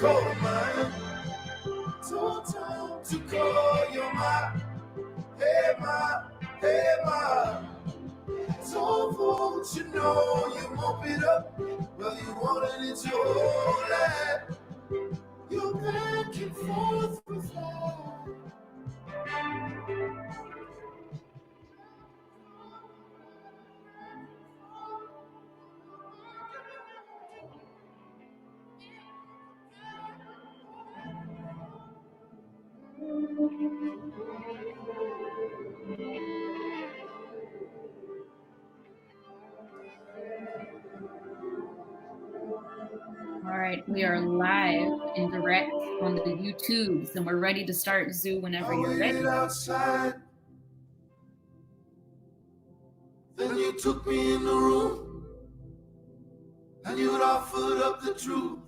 call mine. So time to call your ma. Hey ma, hey ma. So folks, you know you mop it up. Well, you wanted it your whole life. You're back and forth with her. All right, we are live and direct on the YouTubes, and we're ready to start Zoo whenever you're ready. Outside. Then you took me in the room, and you'd offered up the truth.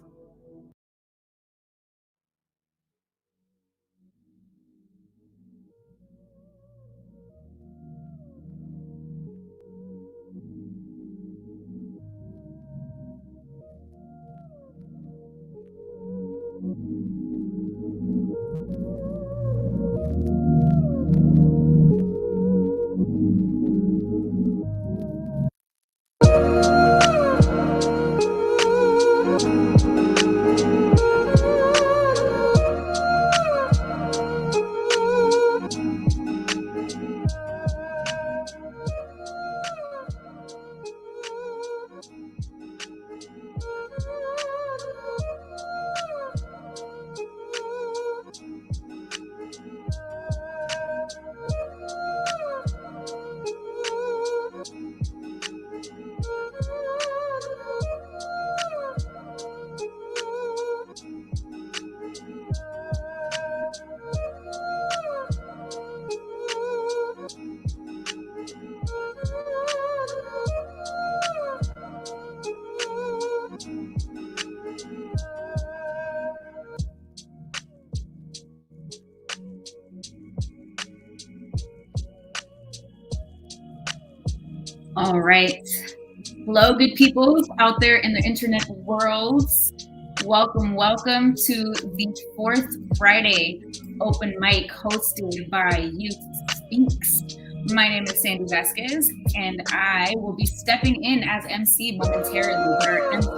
All right. Hello, good people out there in the internet worlds. Welcome to the fourth Friday open mic hosted by Youth Speaks. My name is Sandy Vasquez, and I will be stepping in as MC momentarily, but our MC,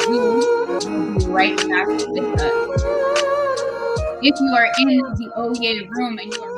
will be right back with us. If you are in the OEA room and you are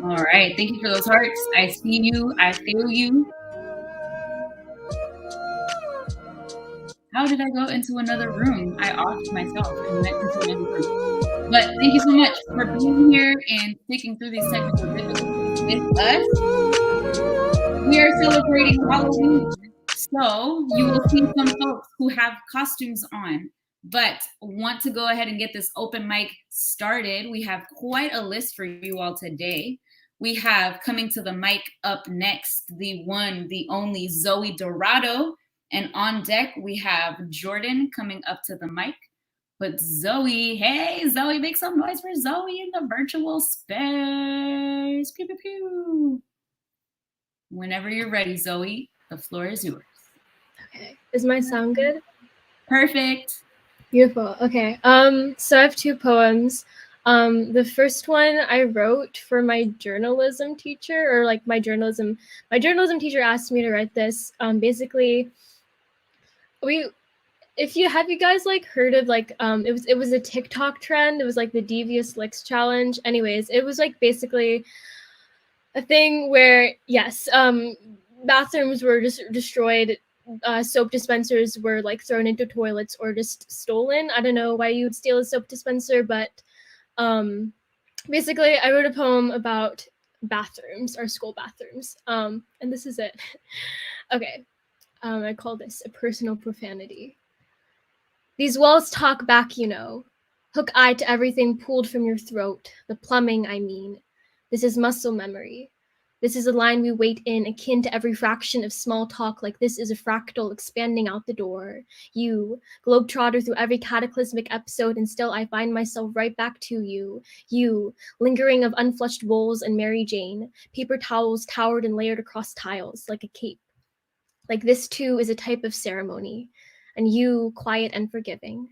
all right, thank you for those hearts. I see you, I feel you. How did I go into another room? I offed myself and went into another room. But thank you so much for being here and sticking through these technical difficulties with us. We are celebrating Halloween, so you will see some folks who have costumes on, but want to go ahead and get this open mic started. We have quite a list for you all today. We have coming to the mic up next, the one, the only Zoe Dorado. And on deck, we have Jordan coming up to the mic. But Zoe, hey, Zoe, make some noise for Zoe in the virtual space. Pew, pew, pew. Whenever you're ready, Zoe, the floor is yours. Okay. Is my sound good? Perfect. Beautiful. Okay. So I have two poems. The first one I wrote for my journalism teacher, or like my journalism teacher asked me to write this. Basically, have you guys like heard of like it was a TikTok trend. It was like the Devious Licks challenge. Anyways, it was like basically a thing where bathrooms were just destroyed. Soap dispensers were like thrown into toilets or just stolen. I don't know why you would steal a soap dispenser, but basically I wrote a poem about bathrooms, our school bathrooms. And this is it. Okay. I call this a personal profanity. These walls talk back, you know. Hook eye to everything pulled from your throat. The plumbing, I mean. This is muscle memory. This is a line we wait in, akin to every fraction of small talk, like this is a fractal expanding out the door. You, globetrotter through every cataclysmic episode, and still I find myself right back to you. You, lingering of unflushed bowls and Mary Jane, paper towels towered and layered across tiles, like a cape. Like this too is a type of ceremony, and you, quiet and forgiving.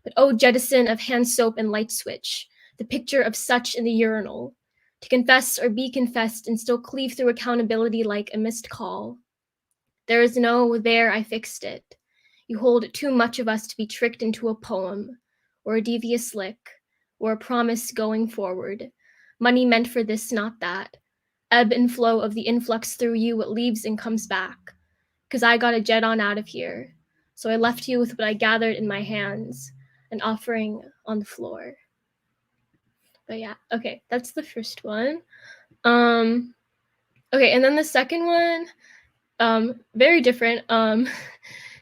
But oh, jettison of hand soap and light switch, the picture of such in the urinal, to confess or be confessed and still cleave through accountability like a missed call. There is no there, I fixed it. You hold too much of us to be tricked into a poem, or a devious lick, or a promise going forward. Money meant for this, not that. Ebb and flow of the influx through you, what leaves and comes back. 'Cause I got a jet on out of here. So I left you with what I gathered in my hands, an offering on the floor. But yeah, okay, that's the first one. Okay, and then the second one, very different.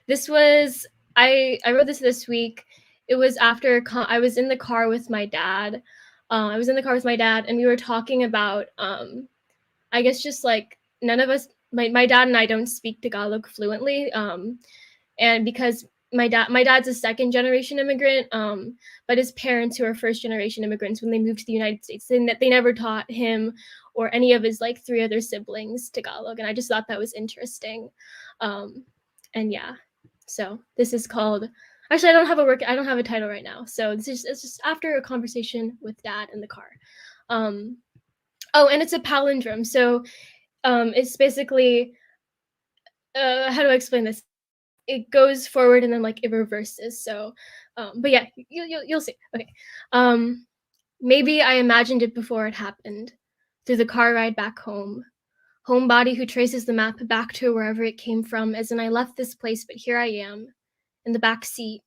This was I wrote this week. It was after I was in the car with my dad. And we were talking about I guess just like none of us, my dad and I don't speak Tagalog fluently. And because my dad's a second generation immigrant, but his parents, who are first generation immigrants, when they moved to the United States, they never taught him or any of his like 3 other siblings Tagalog, and I just thought that was interesting. And yeah, so this is called. Actually, I don't have a title right now, so it's just after a conversation with dad in the car. Oh, and it's a palindrome, so it's basically how do I explain this? It goes forward and then like it reverses. So, but yeah, you'll see. Okay. Maybe I imagined it before it happened, through the car ride back home. Homebody who traces the map back to wherever it came from, as in I left this place, but here I am, in the back seat,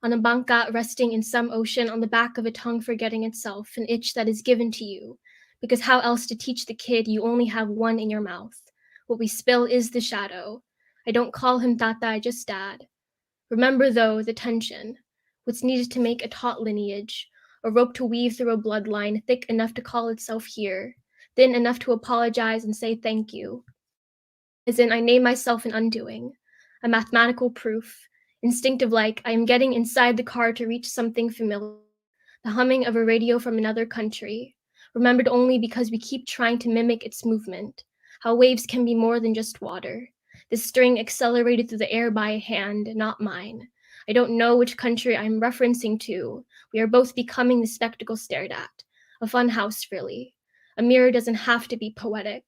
on a banca resting in some ocean, on the back of a tongue forgetting itself, an itch that is given to you, because how else to teach the kid you only have one in your mouth? What we spill is the shadow. I don't call him Tata, I just dad. Remember, though, the tension, what's needed to make a taut lineage, a rope to weave through a bloodline thick enough to call itself here, thin enough to apologize and say thank you. As in, I name myself an undoing, a mathematical proof, instinctive like I am getting inside the car to reach something familiar, the humming of a radio from another country, remembered only because we keep trying to mimic its movement, how waves can be more than just water. The string accelerated through the air by a hand, not mine. I don't know which country I'm referencing to. We are both becoming the spectacle stared at. A fun house, really. A mirror doesn't have to be poetic.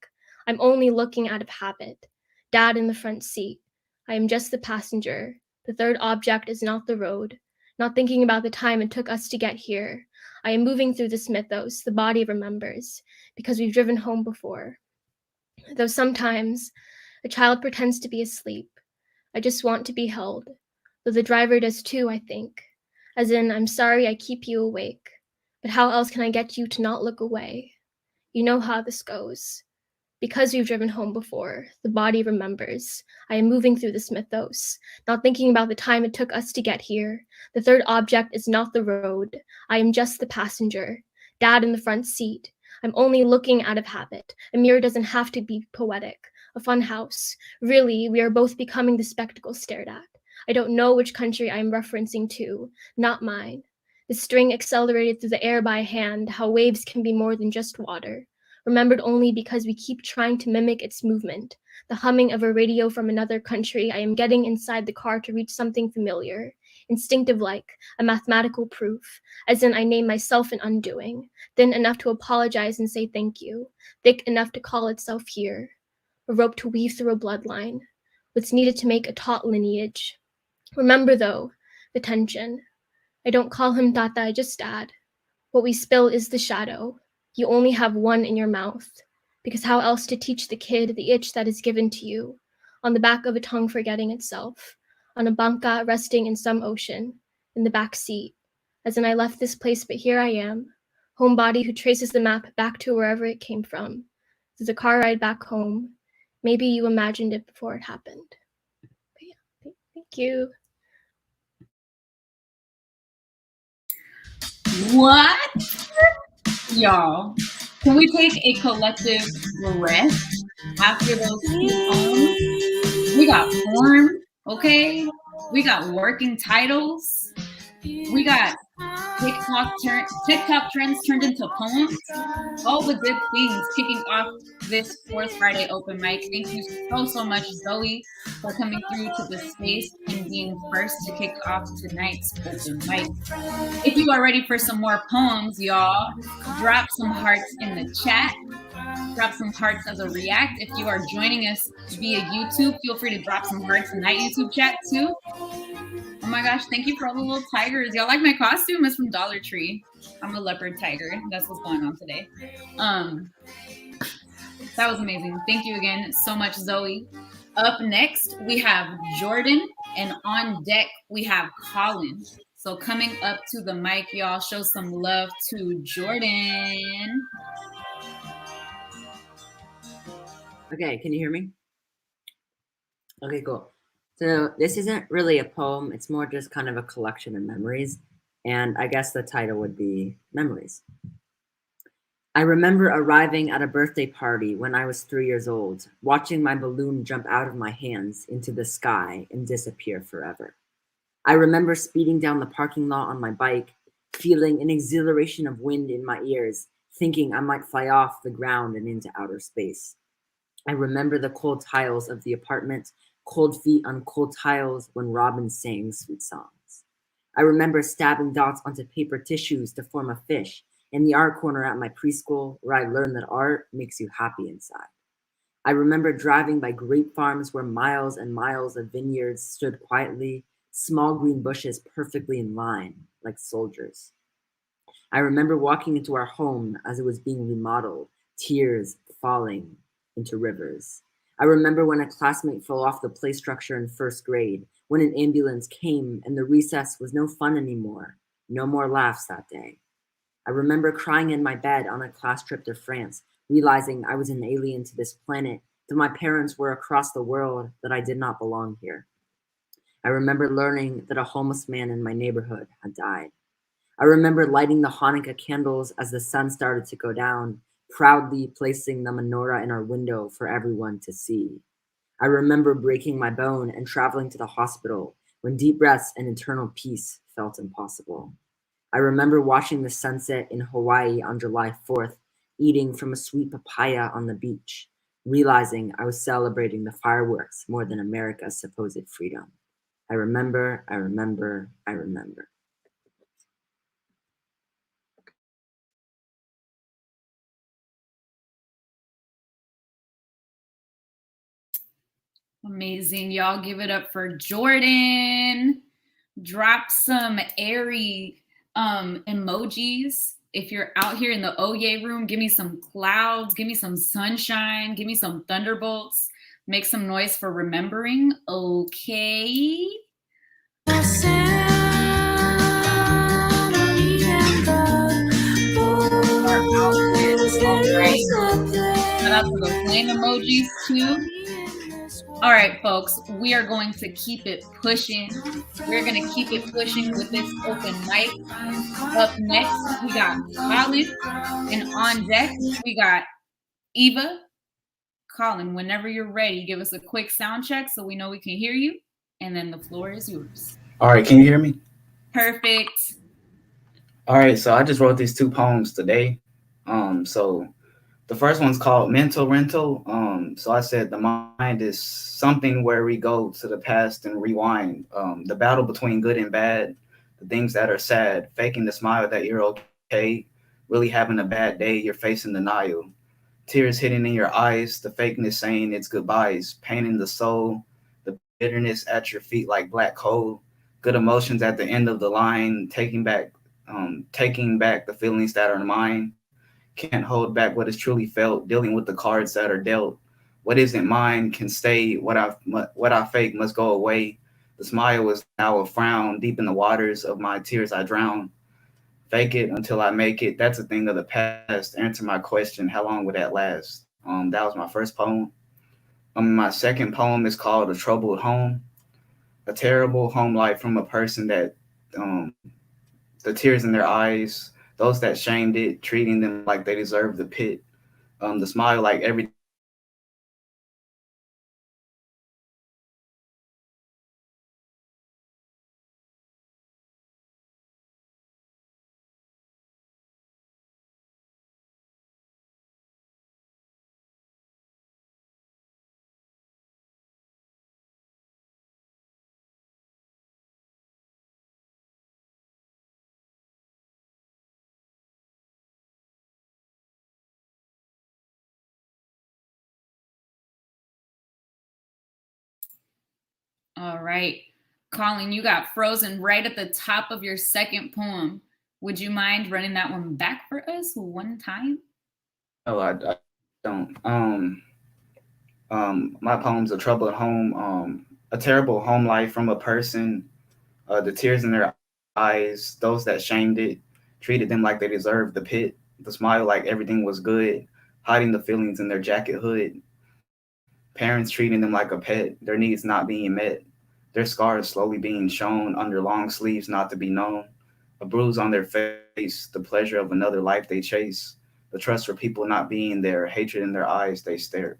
I'm only looking out of habit. Dad in the front seat. I am just the passenger. The third object is not the road. Not thinking about the time it took us to get here. I am moving through this mythos, the body remembers, because we've driven home before. Though sometimes a child pretends to be asleep. I just want to be held. Though the driver does too, I think. As in, I'm sorry I keep you awake. But how else can I get you to not look away? You know how this goes. Because we've driven home before, the body remembers. I am moving through this mythos, not thinking about the time it took us to get here. The third object is not the road. I am just the passenger. Dad in the front seat. I'm only looking out of habit. A mirror doesn't have to be poetic. A fun house. Really, we are both becoming the spectacle stared at. I don't know which country I am referencing to. Not mine. The string accelerated through the air by a hand, how waves can be more than just water. Remembered only because we keep trying to mimic its movement. The humming of a radio from another country, I am getting inside the car to reach something familiar. Instinctive like, a mathematical proof, as in I name myself an undoing, thin enough to apologize and say thank you, thick enough to call itself here. A rope to weave through a bloodline, what's needed to make a taut lineage. Remember, though, the tension. I don't call him Tata, I just dad. What we spill is the shadow. You only have one in your mouth, because how else to teach the kid the itch that is given to you, on the back of a tongue forgetting itself, on a banca resting in some ocean, in the back seat, as in I left this place, but here I am, homebody who traces the map back to wherever it came from. It's a car ride back home. Maybe you imagined it before it happened. But yeah, thank you. What? Y'all, can we take a collective breath after those two poems? We got form, okay? We got working titles. We got TikTok trends turned into poems. All the good things kicking off this fourth Friday open mic. Thank you so much, Zoe, for coming through to the space and being first to kick off tonight's open mic. If you are ready for some more poems, y'all, drop some hearts in the chat. Drop some hearts as a react. If you are joining us via YouTube, feel free to drop some hearts in that YouTube chat too. Oh my gosh, thank you for all the little tigers. Y'all like my costume? It's from Dollar Tree. I'm a leopard tiger. That's what's going on today. That was amazing. Thank you again so much, Zoe. Up next, we have Jordan, and on deck, we have Colin. So coming up to the mic, y'all, show some love to Jordan. Okay, can you hear me? Okay, cool. So this isn't really a poem. It's more just kind of a collection of memories. And I guess the title would be Memories. I remember arriving at a birthday party when I was 3 years old, watching my balloon jump out of my hands into the sky and disappear forever. I remember speeding down the parking lot on my bike, feeling an exhilaration of wind in my ears, thinking I might fly off the ground and into outer space. I remember the cold tiles of the apartment, cold feet on cold tiles when robins sang sweet songs. I remember stabbing dots onto paper tissues to form a fish in the art corner at my preschool, where I learned that art makes you happy inside. I remember driving by grape farms where miles and miles of vineyards stood quietly, small green bushes perfectly in line, like soldiers. I remember walking into our home as it was being remodeled, tears falling into rivers. I remember when a classmate fell off the play structure in first grade, when an ambulance came and the recess was no fun anymore, no more laughs that day. I remember crying in my bed on a class trip to France, realizing I was an alien to this planet, that my parents were across the world, that I did not belong here. I remember learning that a homeless man in my neighborhood had died. I remember lighting the Hanukkah candles as the sun started to go down, proudly placing the menorah in our window for everyone to see. I remember breaking my bone and traveling to the hospital when deep breaths and eternal peace felt impossible. I remember watching the sunset in Hawaii on July 4th, eating from a sweet papaya on the beach, realizing I was celebrating the fireworks more than America's supposed freedom. I remember, I remember, I remember. Amazing. Y'all give it up for Jordan. Drop some airy emojis. If you're out here in the Oye room, give me some clouds, give me some sunshine, give me some thunderbolts. Make some noise for remembering. Okay. Shout out to the flame emojis too. All right, folks, we are going to keep it pushing. We're going to keep it pushing with this open mic. Up next, we got Colin, and on deck, we got Eva. Colin, whenever you're ready, give us a quick sound check so we know we can hear you, and then the floor is yours. All right, can you hear me? Perfect. All right, so I just wrote these two poems today. So the first one's called Mental Rental. So I said the mind is something where we go to the past and rewind. The battle between good and bad, the things that are sad, faking the smile that you're okay, really having a bad day, you're facing denial. Tears hitting in your eyes, the fakeness saying it's goodbyes, pain in the soul, the bitterness at your feet like black coal, good emotions at the end of the line, taking back the feelings that are mine. Can't hold back what is truly felt, dealing with the cards that are dealt. What isn't mine can stay, what I fake must go away. The smile is now a frown, deep in the waters of my tears I drown. fake it until I make it. That's a thing of the past. Answer my question, how long would that last? That was my first poem. My second poem is called A Troubled Home. A terrible home life from a person that um, the tears in their eyes, those that shamed it, treating them like they deserve the pit, the smile like everything was good, hiding the feelings in their jacket hood. Parents treating them like a pet, their knees not being met, the trust for people not being met, their scars slowly being shown under long sleeves, not to be known. A bruise on their face, the pleasure of another life they chase, the trust for people not being met, their scars slowly being shown under long sleeves, not to be known. All right. Colin, you got frozen right at the top of your second poem. Would you mind running that one back for us one time? No, I don't. My poem's A Troubled Home. A terrible home life from a person. The tears in their eyes, those that shamed it, treated them like they deserved the pit. The smile like everything was good, hiding the feelings in their jacket hood. Parents treating them like a pet, their needs not being met, their scars slowly being shown under long sleeves not to be known. A bruise on their face, the pleasure of another life they chase, the trust for people not being there, hatred in their eyes they stare.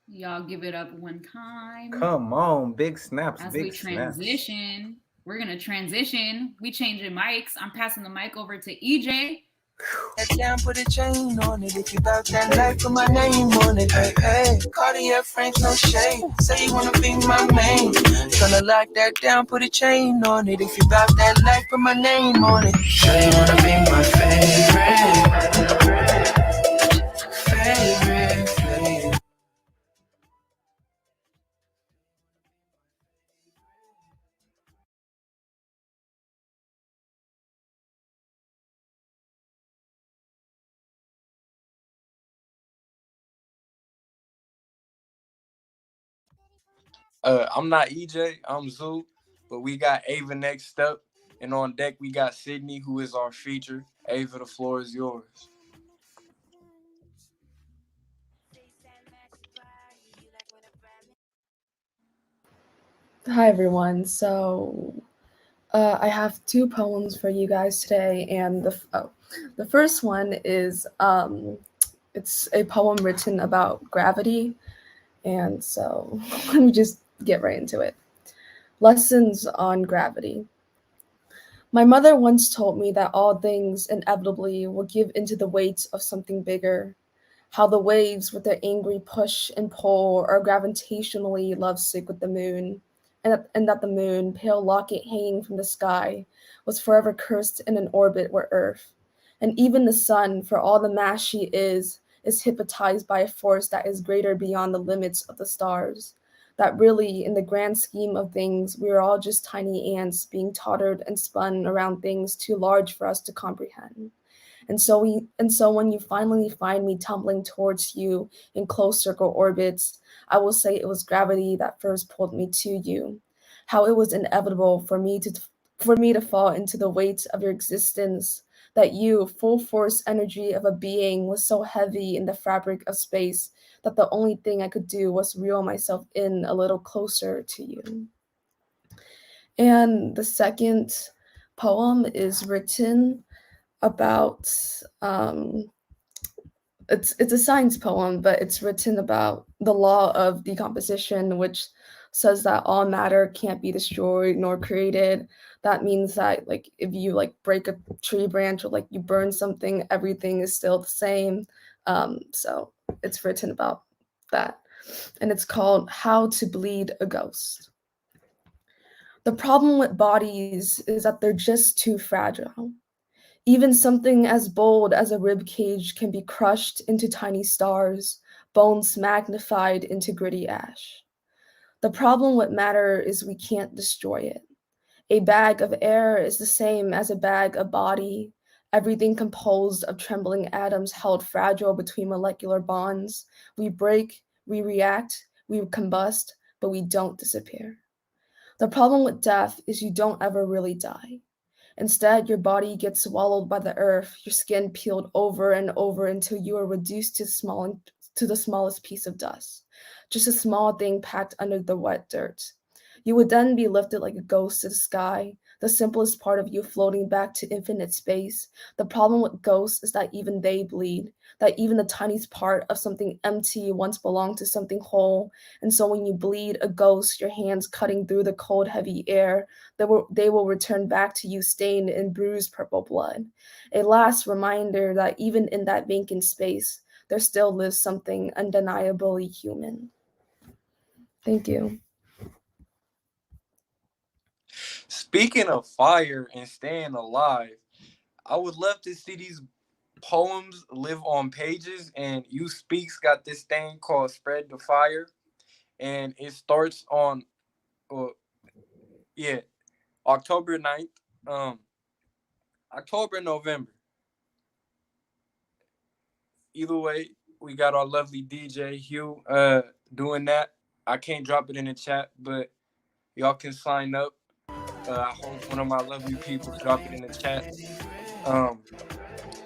Y'all give it up one time. Come on, big snaps, As big we snaps. transition, we're going to transition. We changing mics. I'm passing the mic over to EJ. Down, put a chain on it. If you bout that life, put my name on it. Hey, hey. Cartier Frank, no shade. Say you wanna be my main. Tryna lock that down, put a chain on it. If you bout that life, put my name on it. Say you wanna be my favorite, favorite. I'm not EJ, I'm Zoe, but we got Ava next up. And on deck, we got Sydney, who is our feature. Ava, the floor is yours. Hi everyone. I have two poems for you guys today, and the first one is it's a poem written about gravity, and so let me just get right into it. Lessons on gravity. My mother once told me that all things inevitably will give into the weight of something bigger. How the waves with their angry push and pull are gravitationally lovesick with the moon, and that the moon, pale locket hanging from the sky, was forever cursed in an orbit where Earth, and even the sun, for all the mass she is hypnotized by a force that is greater beyond the limits of the stars. That really, in the grand scheme of things, we are all just tiny ants being tottered and spun around things too large for us to comprehend. And so when you finally find me tumbling towards you in close circle orbits, I will say it was gravity that first pulled me to you. How it was inevitable for me to fall into the weight of your existence, that you, full force energy of a being, was so heavy in the fabric of space that the only thing I could do was reel myself in a little closer to you. And the second poem is written about it's a science poem, but it's written about the law of decomposition, which says that all matter can't be destroyed nor created. That means that, like, if you like break a tree branch or like you burn something, everything is still the same. So it's written about that, and it's called How to Bleed a Ghost. The problem with bodies is that they're just too fragile. Even something as bold as a rib cage can be crushed into tiny stars, bones magnified into gritty ash. The problem with matter is we can't destroy it. A bag of air is the same as a bag of body. everything composed of trembling atoms held fragile between molecular bonds. We break, we react, we combust, but we don't disappear. The problem with death is you don't ever really die. Instead, your body gets swallowed by the earth, your skin peeled over and over until you are reduced to the smallest piece of dust, just a small thing packed under the wet dirt. You would then be lifted like a ghost to the sky, the simplest part of you floating back to infinite space. The problem with ghosts is that even they bleed, that even the tiniest part of something empty once belonged to something whole. And so when you bleed a ghost, your hands cutting through the cold, heavy air, they will return back to you stained in bruised purple blood. A last reminder that even in that vacant space, there still lives something undeniably human. Thank you. Speaking of fire and staying alive, I would love to see these poems live on pages. And You Speaks got this thing called Spread the Fire, and it starts on, uh, yeah, October 9th, October, November. Either way, we got our lovely DJ Hugh doing that. I can't drop it in the chat, but y'all can sign up. I hope one of my lovely people drop it in the chat. Um,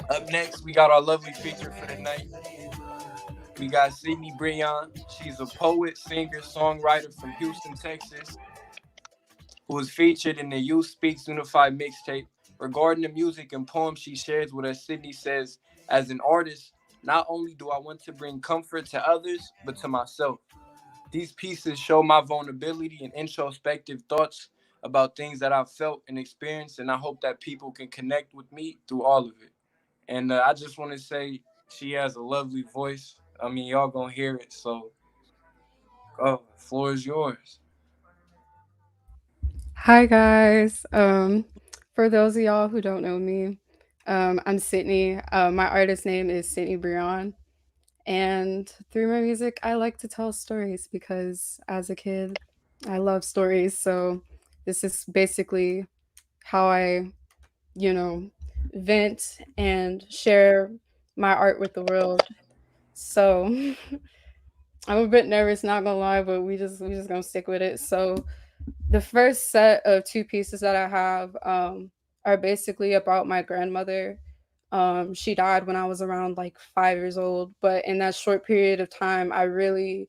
Up next, we got our lovely feature for the night. We got Sydney Breon. She's a poet, singer, songwriter from Houston, Texas, who was featured in the You Speaks Unified mixtape. Regarding the music and poems she shares with us, Sydney says, as an artist, not only do I want to bring comfort to others, but to myself. These pieces show my vulnerability and introspective thoughts about things that I've felt and experienced, and I hope that people can connect with me through all of it. And I just want to say she has a lovely voice. I mean, y'all gonna hear it, so floor is yours. Hi guys. For those of y'all who don't know me, I'm Sydney. My artist name is Sydney Breon, and through my music, I like to tell stories because as a kid, I love stories. So this is basically how I, you know, vent and share my art with the world. So I'm a bit nervous, not gonna lie, but we just gonna stick with it. So the first set of two pieces that I have are basically about my grandmother. She died when I was around like 5 years old, but in that short period of time, I really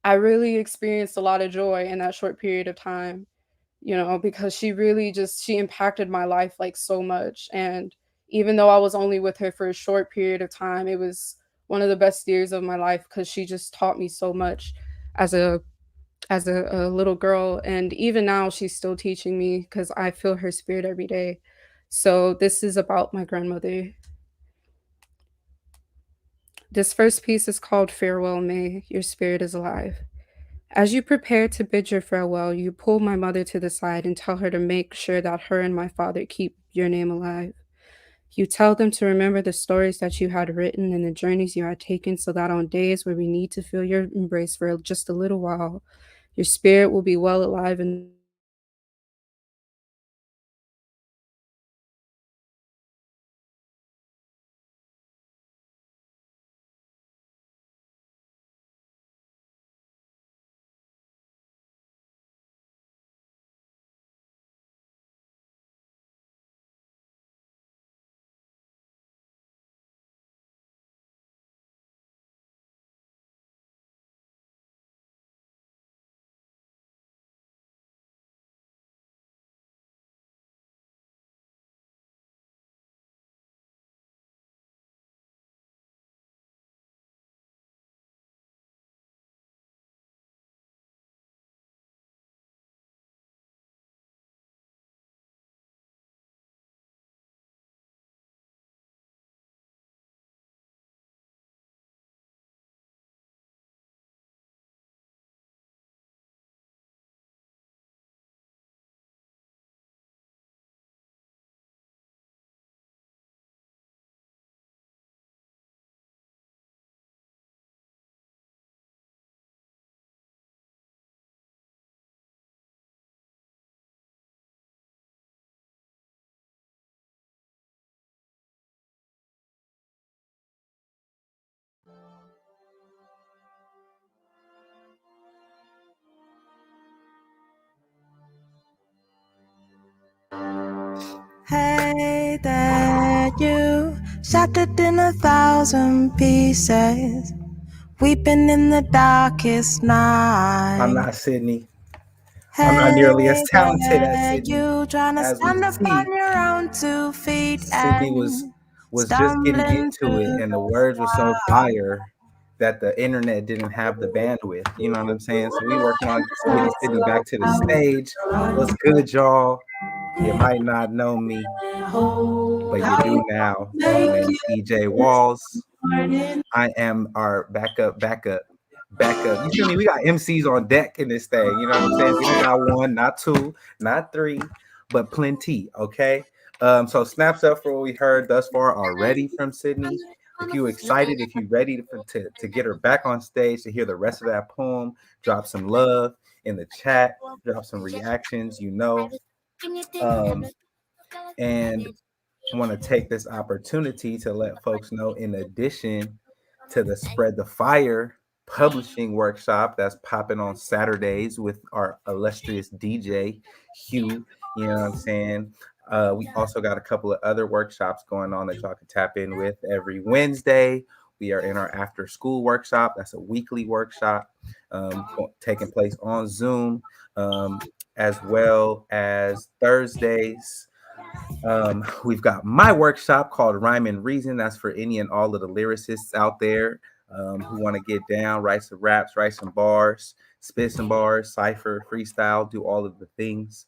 experienced a lot of joy in that short period of time, because she impacted my life like so much. And even though I was only with her for a short period of time, it was one of the best years of my life because she just taught me so much as a little girl, and even now she's still teaching me because I feel her spirit every day. So this is about my grandmother. This first piece is called Farewell May, Your Spirit is Alive. As you prepare to bid your farewell, you pull my mother to the side and tell her to make sure that her and my father keep your name alive. You tell them to remember the stories that you had written and the journeys you had taken so that on days where we need to feel your embrace for just a little while, your spirit will be well alive and Hey there, you shattered in 1,000 pieces, weeping in the darkest night. I'm not Sydney. I'm not nearly as talented as Hey Sydney. you trying to As we stand up see, on your own 2 feet Sydney and was just getting stumbling into it, through and the the words were so crowd. fire that the internet didn't have the bandwidth. You know what I'm saying? So we working on getting Sydney back to the stage. What's good, y'all? You might not know me, but you do now. My name is EJ Walls. I am our backup. You feel me? We got MCs on deck in this thing. You know what I'm saying? We don't got one, not two, not three, but plenty. Okay. So snaps up for what we heard thus far already from Sydney. If you excited, if you ready to get her back on stage to hear the rest of that poem, drop some love in the chat, drop some reactions. And I want to take this opportunity to let folks know, in addition to the Spread the Fire publishing workshop that's popping on Saturdays with our illustrious DJ, Hugh, you know what I'm saying? We also got a couple of other workshops going on that y'all can tap in with every Wednesday. We are in our after school workshop. That's a weekly workshop taking place on Zoom, as well as Thursdays. We've got my workshop called Rhyme and Reason. That's for any and all of the lyricists out there who want to get down, write some raps, write some bars, spit some bars, cipher, freestyle, do all of the things.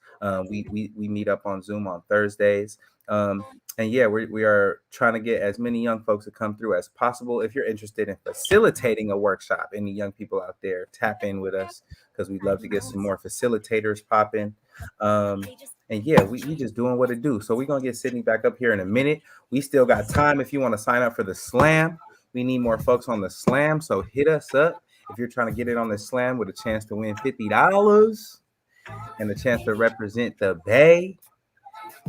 We meet up on Zoom on Thursdays. And yeah, we are trying to get as many young folks to come through as possible. If you're interested in facilitating a workshop, any young people out there, tap in with us, because we'd love to get some more facilitators popping. And yeah, we just doing what it do. So we're going to get Sydney back up here in a minute. We still got time if you want to sign up for the slam. We need more folks on the slam, so hit us up if you're trying to get in on the slam with a chance to win $50 and a chance to represent the Bay.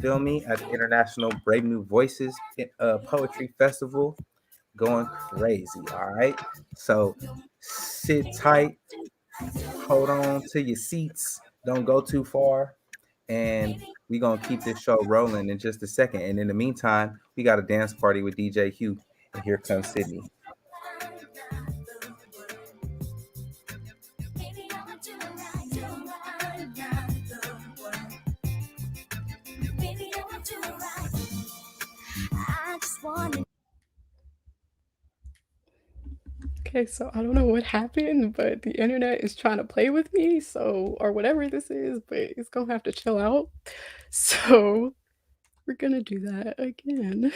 Feel me? At the International Brave New Voices Poetry Festival. Going crazy, all right? So sit tight. Hold on to your seats. Don't go too far. And we're going to keep this show rolling in just a second. And in the meantime, we got a dance party with DJ Hugh. And here comes Sydney. Okay, so I don't know what happened, but the internet is trying to play with me, so, or whatever this is, but it's gonna have to chill out. So we're gonna do that again.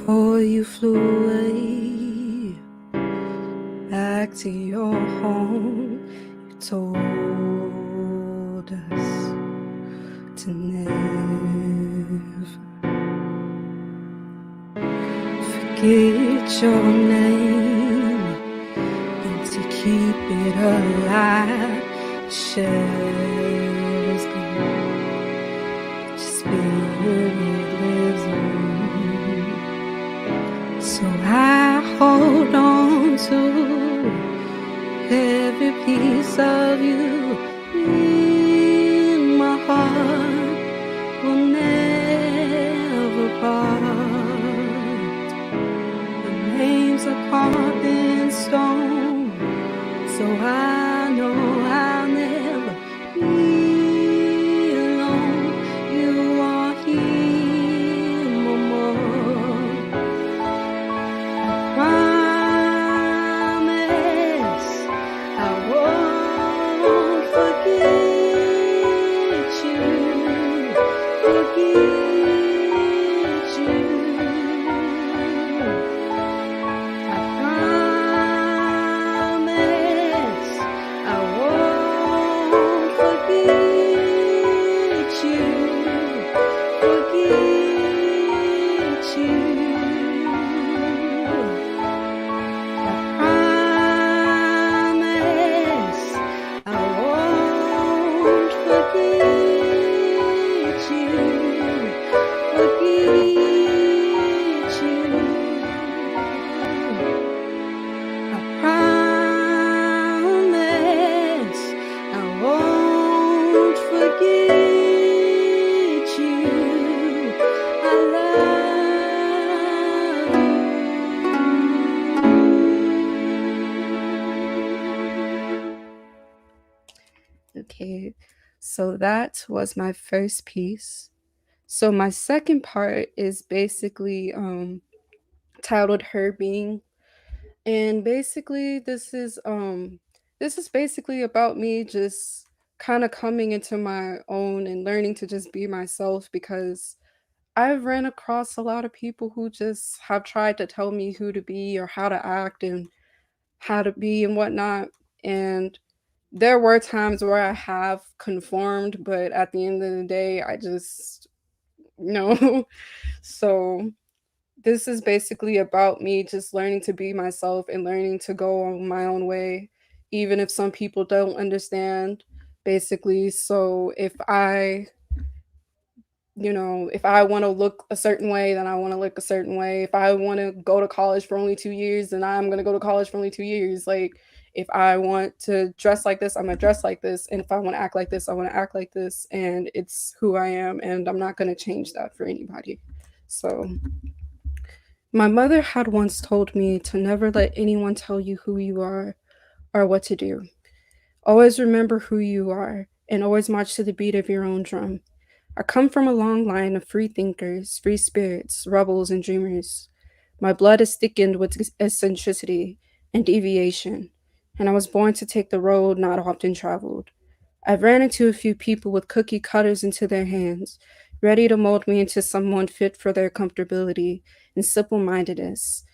Before you flew away back to your home, you told us to never forget your name and to keep it alive. Shadows gone, your spirit lives on. So I hold on to every piece of you in my heart. Will never part. The names are carved in stone, so I know I'll never be alone. You are here, Mama. I promise I won't Okay, so that was my first piece. So my second part is basically titled Her Being. And basically this is basically about me just kind of coming into my own and learning to just be myself, because I've ran across a lot of people who just have tried to tell me who to be or how to act and how to be and whatnot. And there were times where I have conformed, but at the end of the day, I just no. So this is basically about me just learning to be myself and learning to go on my own way, even if some people don't understand, basically. So if I want to look a certain way, then I want to look a certain way. If I want to go to college for only 2 years, then I'm going to go to college for only 2 years. Like, if I want to dress like this, I'm going to dress like this. And if I want to act like this, I want to act like this. And it's who I am. And I'm not going to change that for anybody. So my mother had once told me to never let anyone tell you who you are or what to do. Always remember who you are and always march to the beat of your own drum. I come from a long line of free thinkers, free spirits, rebels, and dreamers. My blood is thickened with eccentricity and deviation, and I was born to take the road not often traveled. I've ran into a few people with cookie cutters into their hands, ready to mold me into someone fit for their comfortability and simple-mindedness.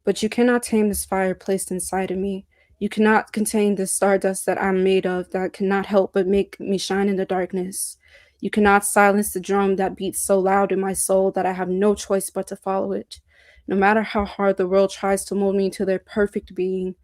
But you cannot tame this fire placed inside of me. You cannot contain this stardust that I'm made of that cannot help but make me shine in the darkness. You cannot silence the drum that beats so loud in my soul that I have no choice but to follow it. No matter how hard the world tries to mold me into their perfect being,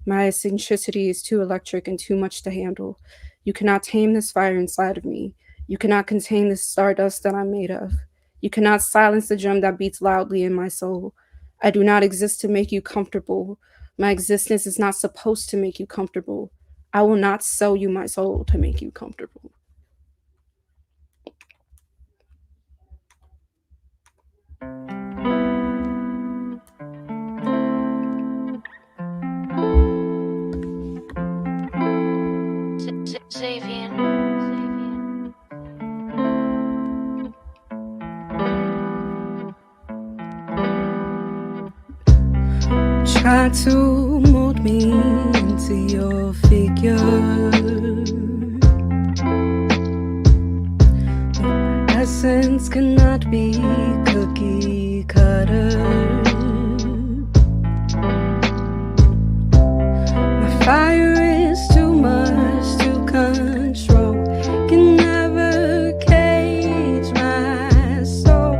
my eccentricity is too electric and too much to handle. You cannot tame this fire inside of me. You cannot contain this stardust that I'm made of. You cannot silence the drum that beats loudly in my soul. I do not exist to make you comfortable. My existence is not supposed to make you comfortable. I will not sell you my soul to make you comfortable. Try to mold me into your figure. Essence cannot be cookie cutter. My fire is too much to control. Can never cage my soul.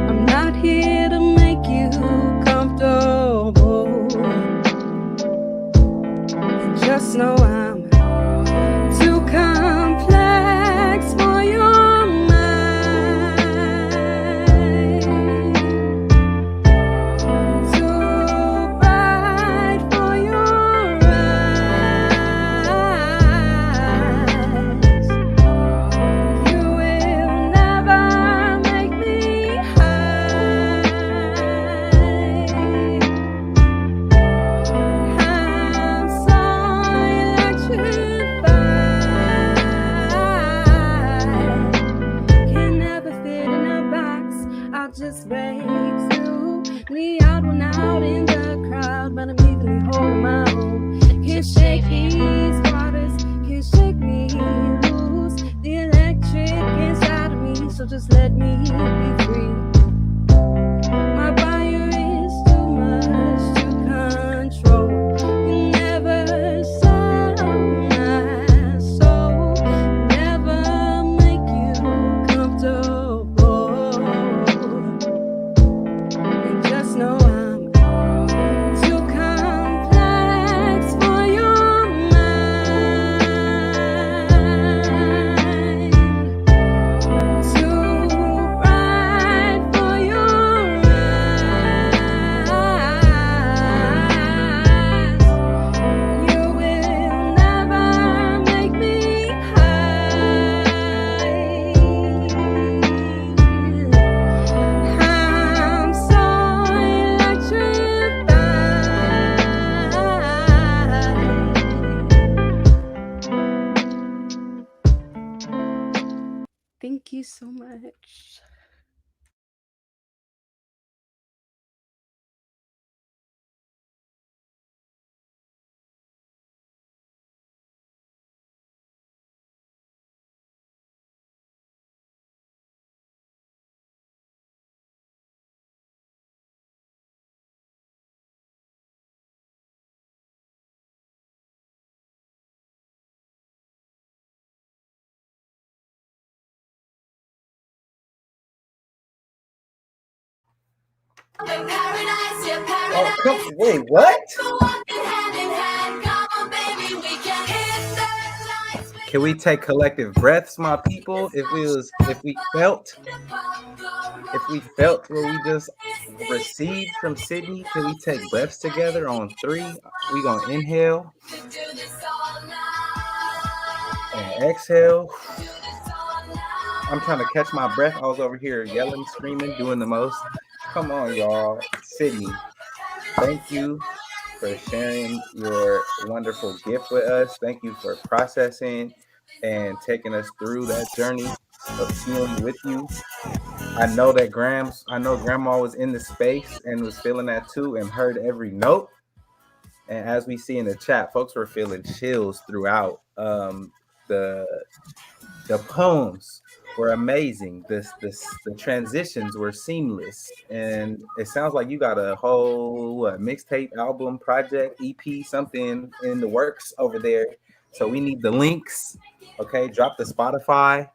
I'm not here to make you comfortable. And just know I'm too complex for your mind. Too bright for your eyes. You will never make me high. I'm so electrified. Can never fit in a box. I'll just break through. The odd one out in the crowd, but I'm evenly holding my own. Can't shake these waters, can't shake me loose. The electric inside of me, so so just let me be free. My fire is too much to control. You never sound my soul, never make you comfortable. And just know I'm too complex for your mind, too bright for your eyes. You will never make me hide. I'm so electrified. Thank you so much. Oh, wait, what? Can we take collective breaths, my people? If we felt what we just received from Sydney, can we take breaths together on 3? We gonna inhale and exhale. I'm trying to catch my breath. I was over here yelling, screaming, doing the most. Come on, y'all. Sydney, thank you for sharing your wonderful gift with us. Thank you for processing and taking us through that journey of healing with you. I know grandma was in the space and was feeling that too and heard every note. And as we see in the chat, folks were feeling chills throughout. The poems were amazing. The transitions were seamless, and it sounds like you got a whole mixtape, album, project, EP, something in the works over there. So we need the links. Okay, drop the Spotify.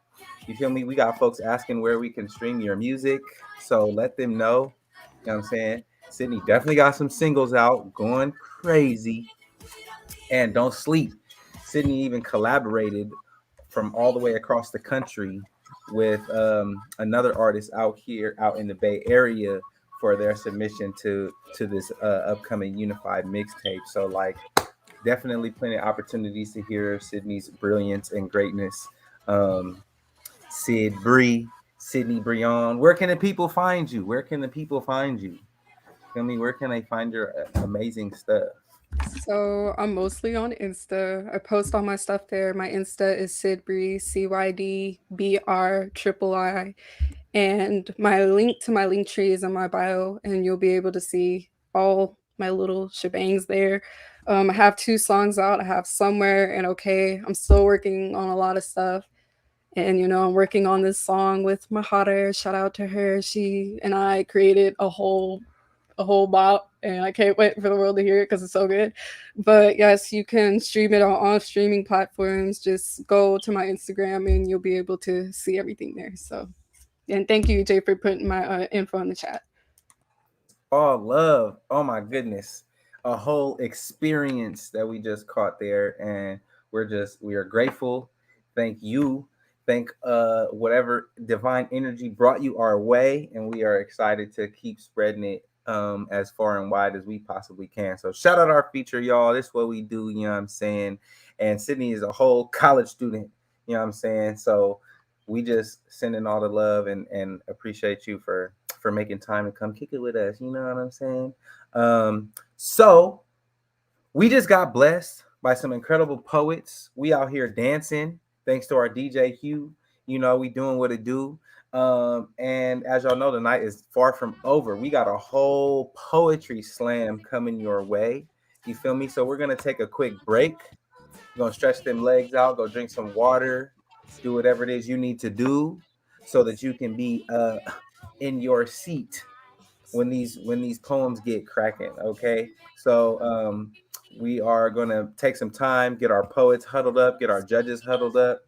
You feel me? We got folks asking where we can stream your music, so let them know. You know what I'm saying? Sydney definitely got some singles out, going crazy, and don't sleep. Sydney even collaborated from all the way across the country with another artist out in the Bay Area for their submission to this upcoming unified mixtape. So like definitely plenty of opportunities to hear Sydney's brilliance and greatness. Sydney Breon, where can the people find you? Tell me, where can they find your amazing stuff? So I'm mostly on Insta. I post all my stuff there. My Insta is Cydbree, CYDBR and my link to my link tree is in my bio, and you'll be able to see all my little shebangs there. I have 2 songs out. I have Somewhere and Okay. I'm still working on a lot of stuff. And I'm working on this song with Mahara. Shout out to her. She and I created a whole bop, and I can't wait for the world to hear it because it's so good. But yes, you can stream it on all streaming platforms. Just go to my Instagram and you'll be able to see everything there. So, and thank you, Jay, for putting my info in the chat. All love. Oh my goodness. A whole experience that we just caught there. And we are grateful. Thank you. Thank whatever divine energy brought you our way. And we are excited to keep spreading it as far and wide as we possibly can. So shout out our feature, y'all. This is what we do, you know what I'm saying? And Sydney is a whole college student, you know what I'm saying? So we just sending all the love and appreciate you for making time to come kick it with us. You know what I'm saying? So we just got blessed by some incredible poets. We out here dancing thanks to our DJ Hugh. We doing what it do. And as y'all know, the night is far from over. We got a whole poetry slam coming your way. You feel me? So we're going to take a quick break. You're going to stretch them legs out, go drink some water, do whatever it is you need to do. so that you can be in your seat when these poems get cracking. Okay, so we are gonna take some time, get our poets huddled up, get our judges huddled up,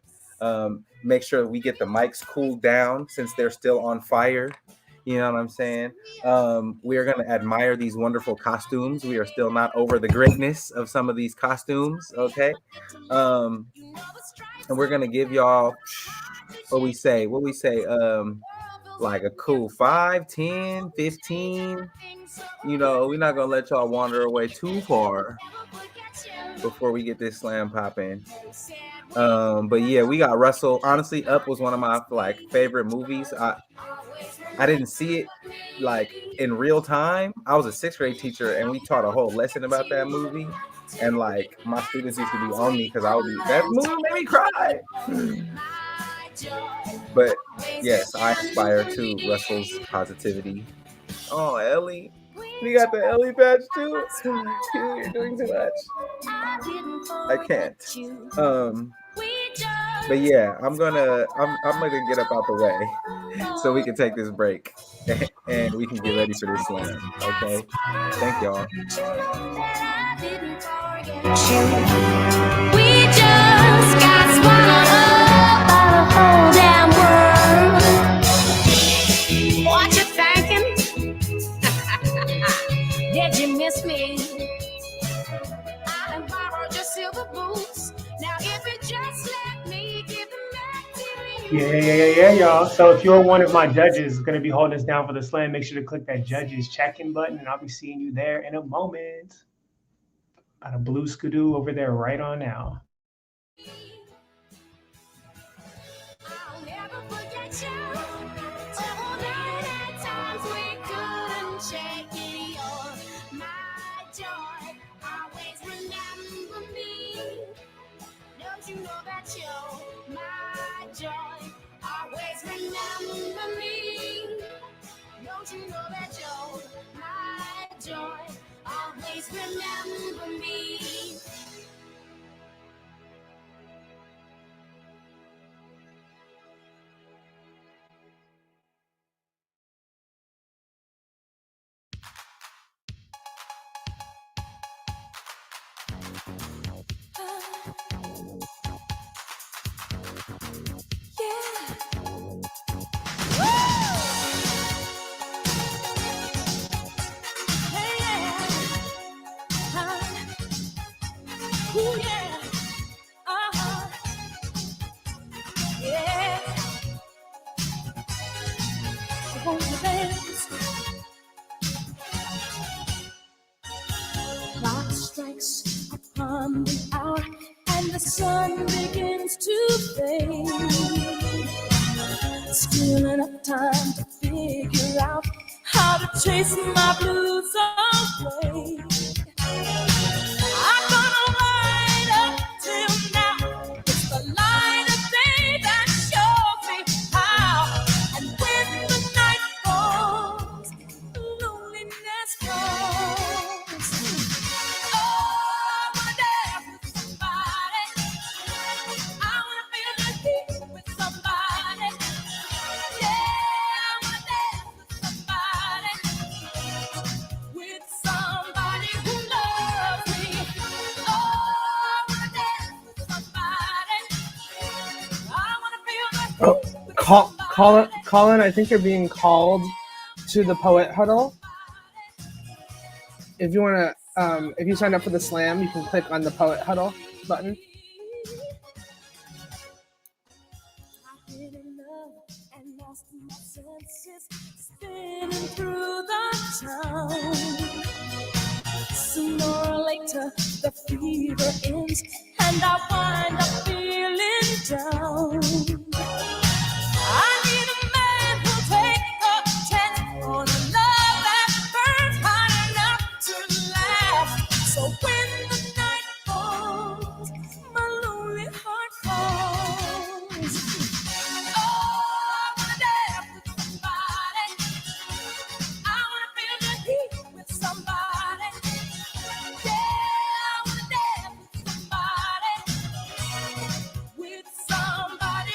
make sure we get the mics cooled down since they're still on fire. You know what I'm saying? We are going to admire these wonderful costumes. We are still not over the greatness of some of these costumes. Okay, and we're going to give y'all what we say, like a cool 5, 10, 15. You know, we're not gonna let y'all wander away too far before we get this slam popping. But yeah, we got Russell. Honestly, Up was one of my like favorite movies. I didn't see it like in real time. I was a 6th grade teacher and we taught a whole lesson about that movie. And like my students used to be on me because that movie made me cry. But yes, I aspire to Russell's positivity. Oh, Ellie. We got the Ellie patch too. Hugh, you're doing too much. I can't. But yeah, I'm gonna get up out the way so we can take this break and we can get ready for this slam. Okay. Thank y'all. We just got swallowed up by the whole damn world. What you thinking? Did you miss me? I done borrowed your silver boots. Now if you just let me give them back to you. Yeah, y'all. So if you're one of my judges going to be holding us down for the slam, make sure to click that judges check-in button, and I'll be seeing you there in a moment. Got a blue skidoo over there right on now. I'll never forget you. Oh, night times we couldn't shake it. You're my joy. Always remember me. Don't you know that you're my joy? Always remember me. Don't you know that you're my joy? Always remember me. Ooh, yeah. Yeah. Hold your hands. Clock strikes upon the hour and the sun begins to fade. Still enough time to figure out how to chase my blues away. I'm gonna ride up till now. It's the light of day that shows me how. And when the night falls, loneliness falls. Oh, I wanna dance with somebody. I wanna feel the heat with somebody. Yeah, I wanna dance with somebody who loves me. Oh, I wanna dance with somebody. I wanna feel the heat with somebody. Colin, I think you're being called to the poet huddle. If you want to, if you sign up for the slam, you can click on the poet huddle button. I've been in love and lost my senses, spinning through the town. Sooner or later, the fever ends, and I wind up feeling down. I need a man who'll take a chance on a love that burns hot enough to last. So when the night falls, my lonely heart falls. Oh, I wanna dance with somebody. I wanna feel the heat with somebody. Yeah, I wanna dance with somebody. With somebody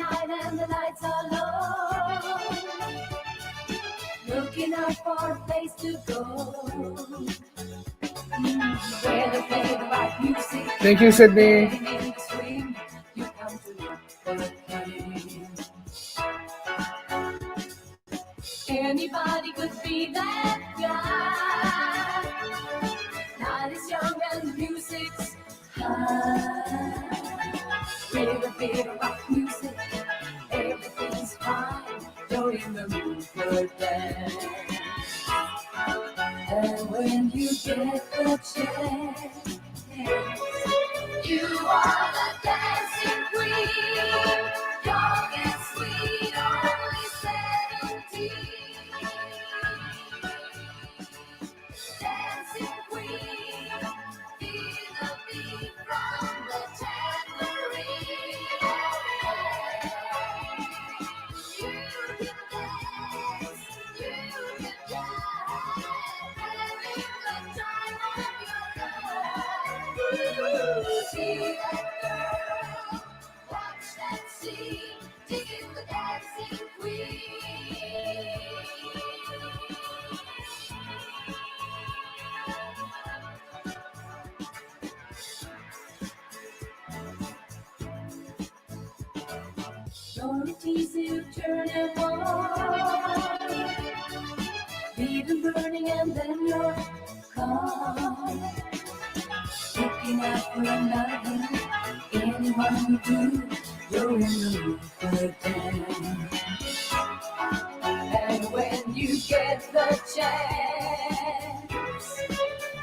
night and the lights are low, looking up for a place to go. Where they play the right music. Thank you, Sydney. You come to look for a king. Anybody could be that guy. Night is young and the music's high. Ready to feel rock music. Everything's fine. You're in the mood for dance. And when you get the chance, you are the dancing queen. Young and sweet, only 17. Dancing queen, feel the beat from the tambourine. You can dance, you can jive, having the time of your life. Ooh, see that girl, watch that scene, digging the dancing queen. Your adhesive turn and on, leave them burning and then you're gone. Looking out for another, anyone who do, you're in the mood for dance. And when you get the chance,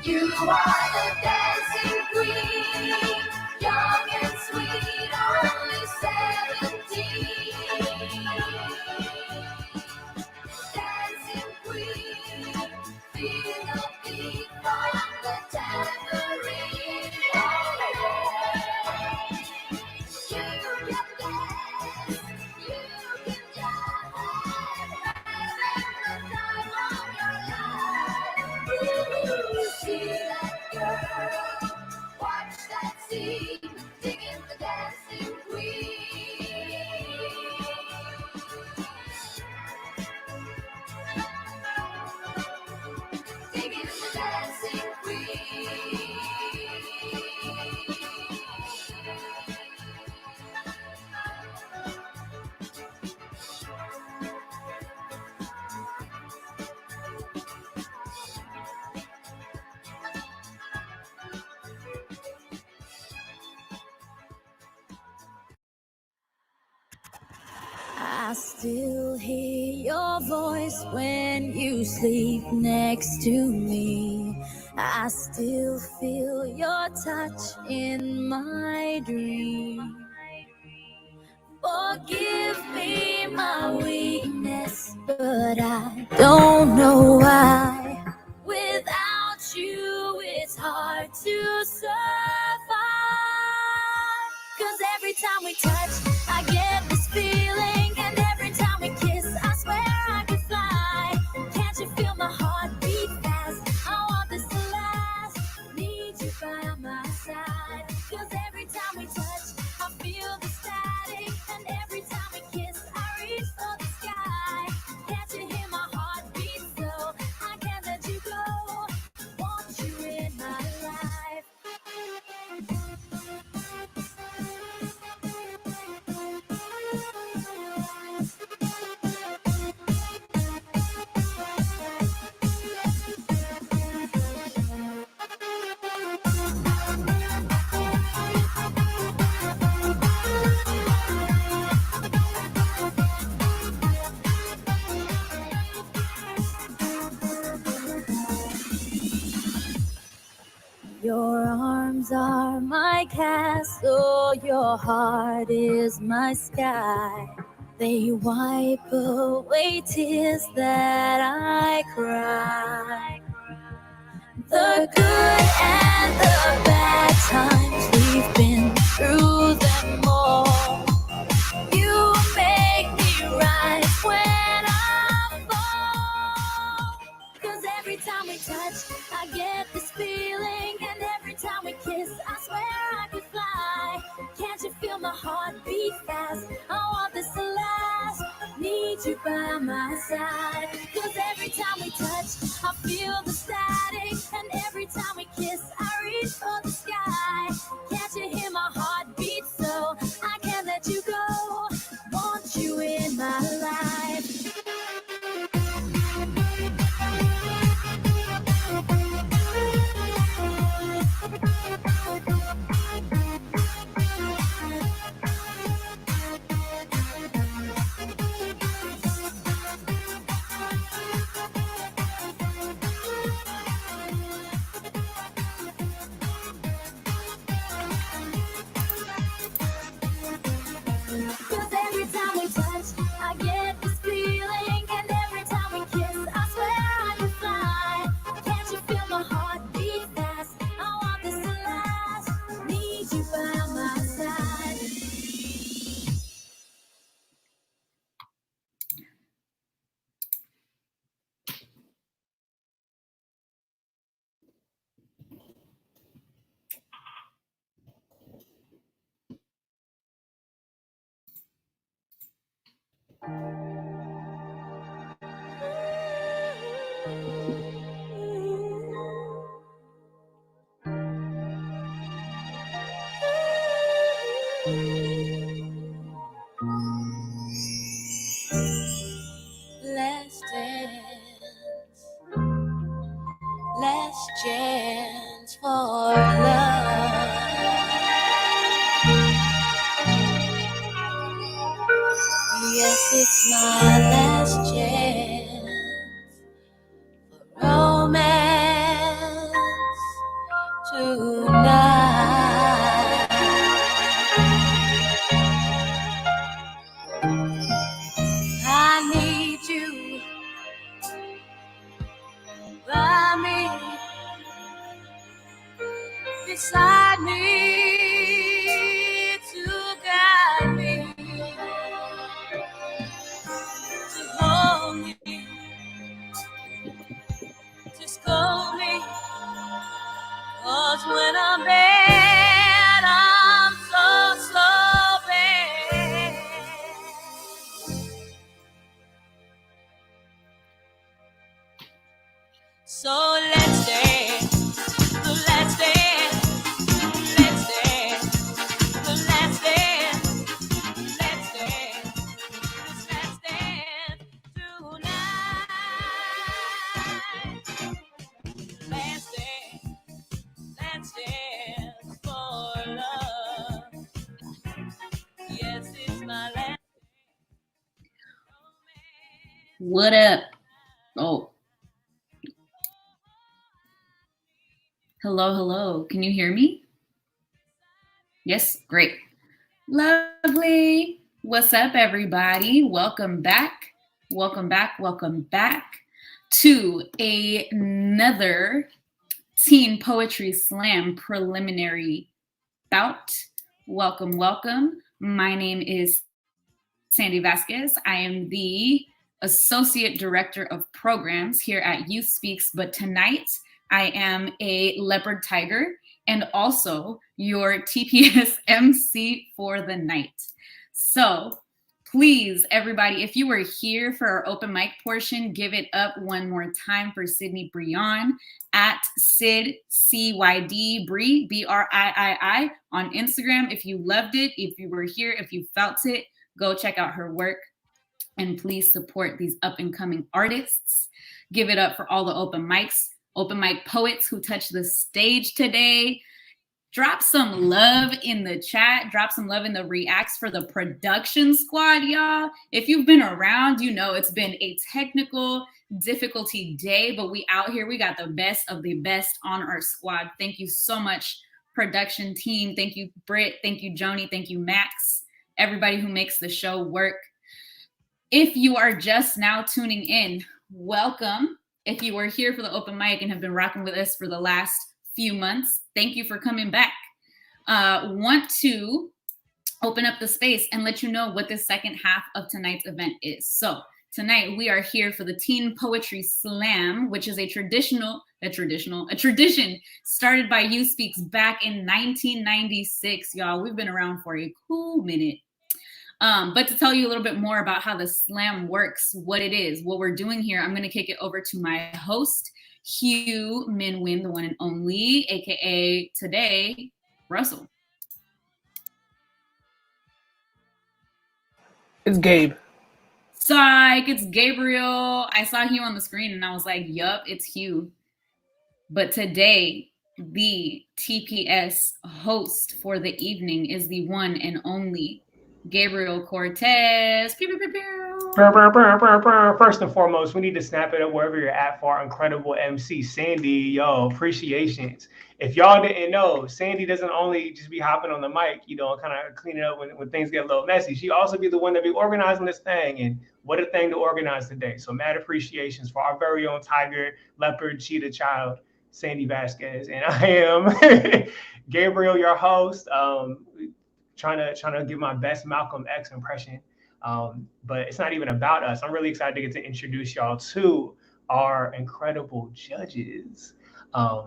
you are the dancing queen, young and sweet, only 17. Dancing queen, feel the beat from the tambourine. You can dance, you can jive, having the time of your life. Ooh, see that girl, watch that scene, digging the dancing queen. Digging the dancing queen. I still hear your voice when you sleep next to me. I still feel your touch in my dream. Forgive me my weakness, but I don't know why. Without you, it's hard to survive. 'Cause every time we touch, I get this feeling. And every time we kiss, I swear I could fly. Can't you feel my heart beat fast? I want this to last. Need you by my side. 'Cause every time we touch, I feel the static. And every time we kiss, I reach for the sky. Can't you hear my heart beat so? I can't let you go. Want you in my life. Your arms are my castle, your heart is my sky. They wipe away tears that I cry. The good and the bad times, we've been through them all. You make me rise when I fall. 'Cause every time we touch, I get this feeling. And every time we kiss, I swear I could fly. Can't you feel my heart beat fast? I want need you by my side. 'Cause every time we touch, I feel the static. And every time we kiss, I reach for the sky. Can't you hear my heartbeat? So I can't let you go. Want you in my life. Cause every time we touch, I get this feeling. And every time we kiss, I swear I can fly. Can't you feel my heart beat fast? I want this to last. Need you by my side. Let's dance. Let's chance for love. Yes, it's my last chance for romance tonight. I need you by me, beside me, to guide me, to hold me, to scold me. 'Cause when I'm bad, I'm so bad. So let's dance, let's dance, let's dance, let's dance, let's dance, let's dance tonight. Let's dance for love. Yes, it's my last. What up? Oh. Hello, hello. Can you hear me? Yes, great. Lovely. What's up, everybody? Welcome back. Welcome back. Welcome back to another Teen Poetry Slam preliminary bout. Welcome, welcome. My name is Sandy Vasquez. I am the Associate Director of Programs here at Youth Speaks, but tonight I am a leopard tiger and also your TPS MC for the night. So please, everybody, if you were here for our open mic portion, give it up one more time for Sydney Breon at Sid CYD Bree BRIII on Instagram. If you loved it, if you were here, if you felt it, go check out her work and please support these up and coming artists. Give it up for all the open mic poets who touched the stage today. Drop some love in the chat. Drop some love in the reacts for the production squad, y'all. If you've been around, you know it's been a technical difficulty day, but we out here. We got the best of the best on our squad. Thank you so much, production team. Thank you, Britt. Thank you, Joni. Thank you, Max. Everybody who makes the show work. If you are just now tuning in, welcome. If you were here for the open mic and have been rocking with us for the last few months, thank you for coming back. Want to open up the space and let you know what the second half of tonight's event is. So tonight we are here for the Teen Poetry Slam, which is a tradition started by Youth Speaks back in 1996. Y'all, we've been around for a cool minute. But to tell you a little bit more about how the slam works, what it is, what we're doing here, I'm going to kick it over to my host, Hugh Minwin, the one and only, aka today, Russell. It's Gabe. Psych, it's Gabriel. I saw Hugh on the screen and I was like, yup, it's Hugh. But today, the TPS host for the evening is the one and only Gabriel Cortez. Pew, pew, pew, pew. First and foremost, we need to snap it up wherever you're at for our incredible MC, Sandy. Yo, appreciations. If y'all didn't know, Sandy doesn't only just be hopping on the mic, you know, kind of cleaning up when things get a little messy. She also be the one that be organizing this thing, and what a thing to organize today. So mad appreciations for our very own tiger, leopard, cheetah child, Sandy Vasquez. And I am Gabriel, your host, trying to give my best Malcolm X impression. But it's not even about us. I'm really excited to get to introduce y'all to our incredible judges.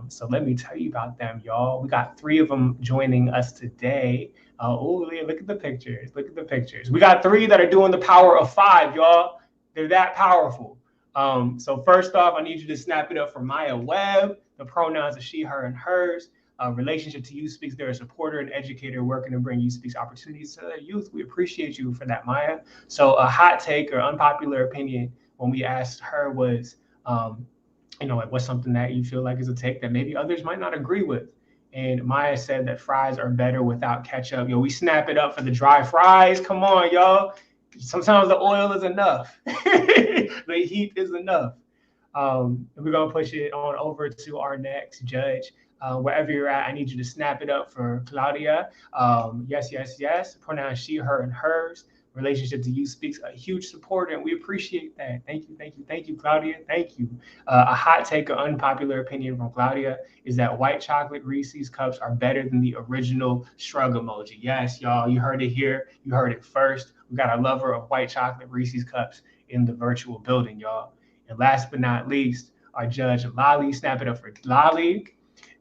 So let me tell you about them, y'all. We got 3 of them joining us today. Oh, look at the pictures. Look at the pictures. We got 3 that are doing the power of 5, y'all. They're that powerful. So first off, I need you to snap it up for Maya Webb. The pronouns are she, her, and hers. Relationship to Youth Speaks. They're a supporter and educator working to bring Youth Speaks opportunities to the youth. We appreciate you for that, Maya. So a hot take or unpopular opinion when we asked her was, you know, like what's something that you feel like is a take that maybe others might not agree with. And Maya said that fries are better without ketchup. Yo, we snap it up for the dry fries. Come on, y'all. Sometimes the oil is enough. The heat is enough. And we're going to push it on over to our next judge. Wherever you're at, I need you to snap it up for Claudia. Yes, yes, yes. Pronouns she, her, and hers. Relationship to Youth Speaks, a huge supporter, and we appreciate that. Thank you, thank you, thank you, Claudia. Thank you. A hot take or unpopular opinion from Claudia is that white chocolate Reese's cups are better than the original shrug emoji. Yes, y'all, you heard it here. You heard it first. We got a lover of white chocolate Reese's cups in the virtual building, y'all. And last but not least, our judge, Lolly. Snap it up for Lolly.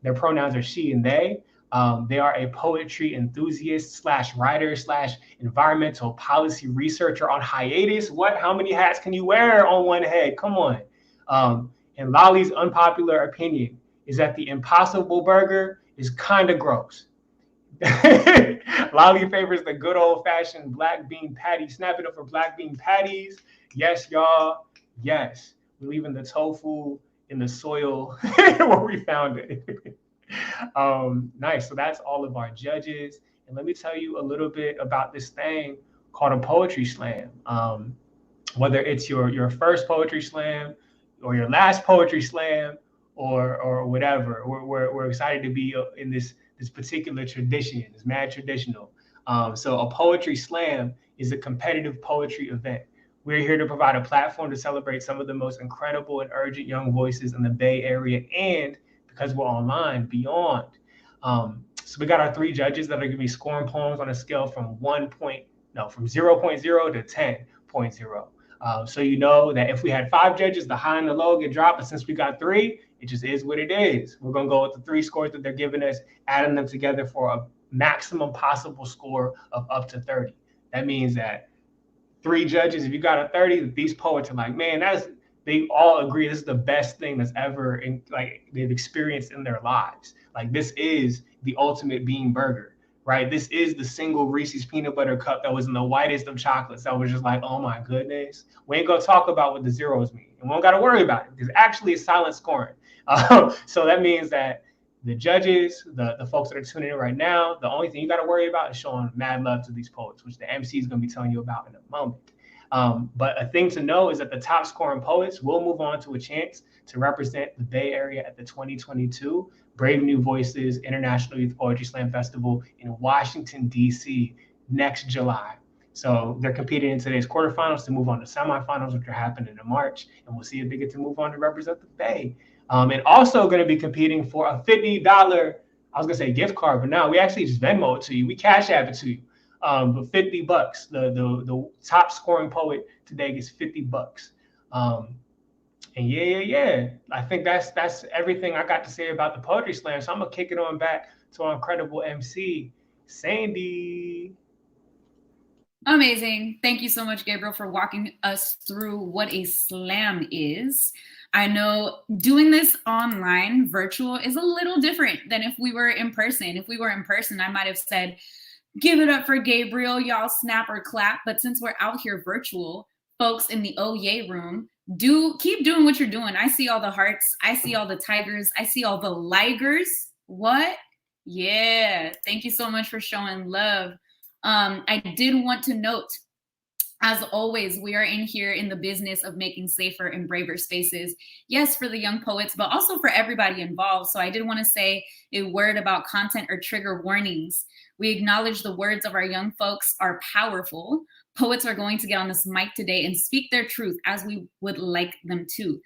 Their pronouns are she and they. They are a poetry enthusiast / writer / environmental policy researcher on hiatus. What? How many hats can you wear on one head? Come on. And Lolly's unpopular opinion is that the Impossible Burger is kind of gross. Lolly favors the good old-fashioned black bean patty. Snap it up for black bean patties. Yes, y'all. Yes. We're leaving the tofu in the soil where we found it. Nice. So that's all of our judges. And let me tell you a little bit about this thing called a poetry slam. Whether it's your first poetry slam or your last poetry slam or whatever, we're excited to be in this particular tradition. It's mad traditional. So a poetry slam is a competitive poetry event. We're here to provide a platform to celebrate some of the most incredible and urgent young voices in the Bay Area, and because we're online, beyond. So we got our 3 judges that are going to be scoring poems on a scale from 0.0 to 10.0. So you know that if we had 5 judges, the high and the low get dropped, but since we got 3, it just is what it is. We're going to go with the 3 scores that they're giving us, adding them together for a maximum possible score of up to 30. That means that 3 judges, if you got a 30, these poets are like, man, they all agree this is the best thing that's ever they've experienced in their lives. Like, this is the ultimate bean burger, right? This is the single Reese's peanut butter cup that was in the whitest of chocolates. That was just like, oh my goodness. We ain't gonna talk about what the zeros mean, and we don't gotta worry about it because actually it's silent scoring. So that means that the judges, the folks that are tuning in right now, the only thing you got to worry about is showing mad love to these poets, which the MC is going to be telling you about in a moment. But a thing to know is that the top scoring poets will move on to a chance to represent the Bay Area at the 2022 Brave New Voices International Youth Poetry Slam Festival in Washington, D.C. next July. So they're competing in today's quarterfinals to move on to semifinals, which are happening in March. And we'll see if they get to move on to represent the Bay. And also going to be competing for a $50, I was going to say gift card, but now we actually just Venmo it to you. We Cash App it to you. But $50. The top scoring poet today gets $50. And yeah. I think that's everything I got to say about the Poetry Slam. So I'm going to kick it on back to our incredible MC, Sandy. Amazing. Thank you so much, Gabriel, for walking us through what a slam is. I know doing this online, virtual, is a little different than if we were in person. If we were in person, I might have said, give it up for Gabriel, y'all snap or clap. But since we're out here virtual, folks in the Oh Yay room, keep doing what you're doing. I see all the hearts. I see all the tigers. I see all the ligers. What? Yeah. Thank you so much for showing love. I did want to note, as always, we are in here in the business of making safer and braver spaces. Yes, for the young poets, but also for everybody involved. So I did want to say a word about content or trigger warnings. We acknowledge the words of our young folks are powerful. Poets are going to get on this mic today and speak their truth as we would like them to.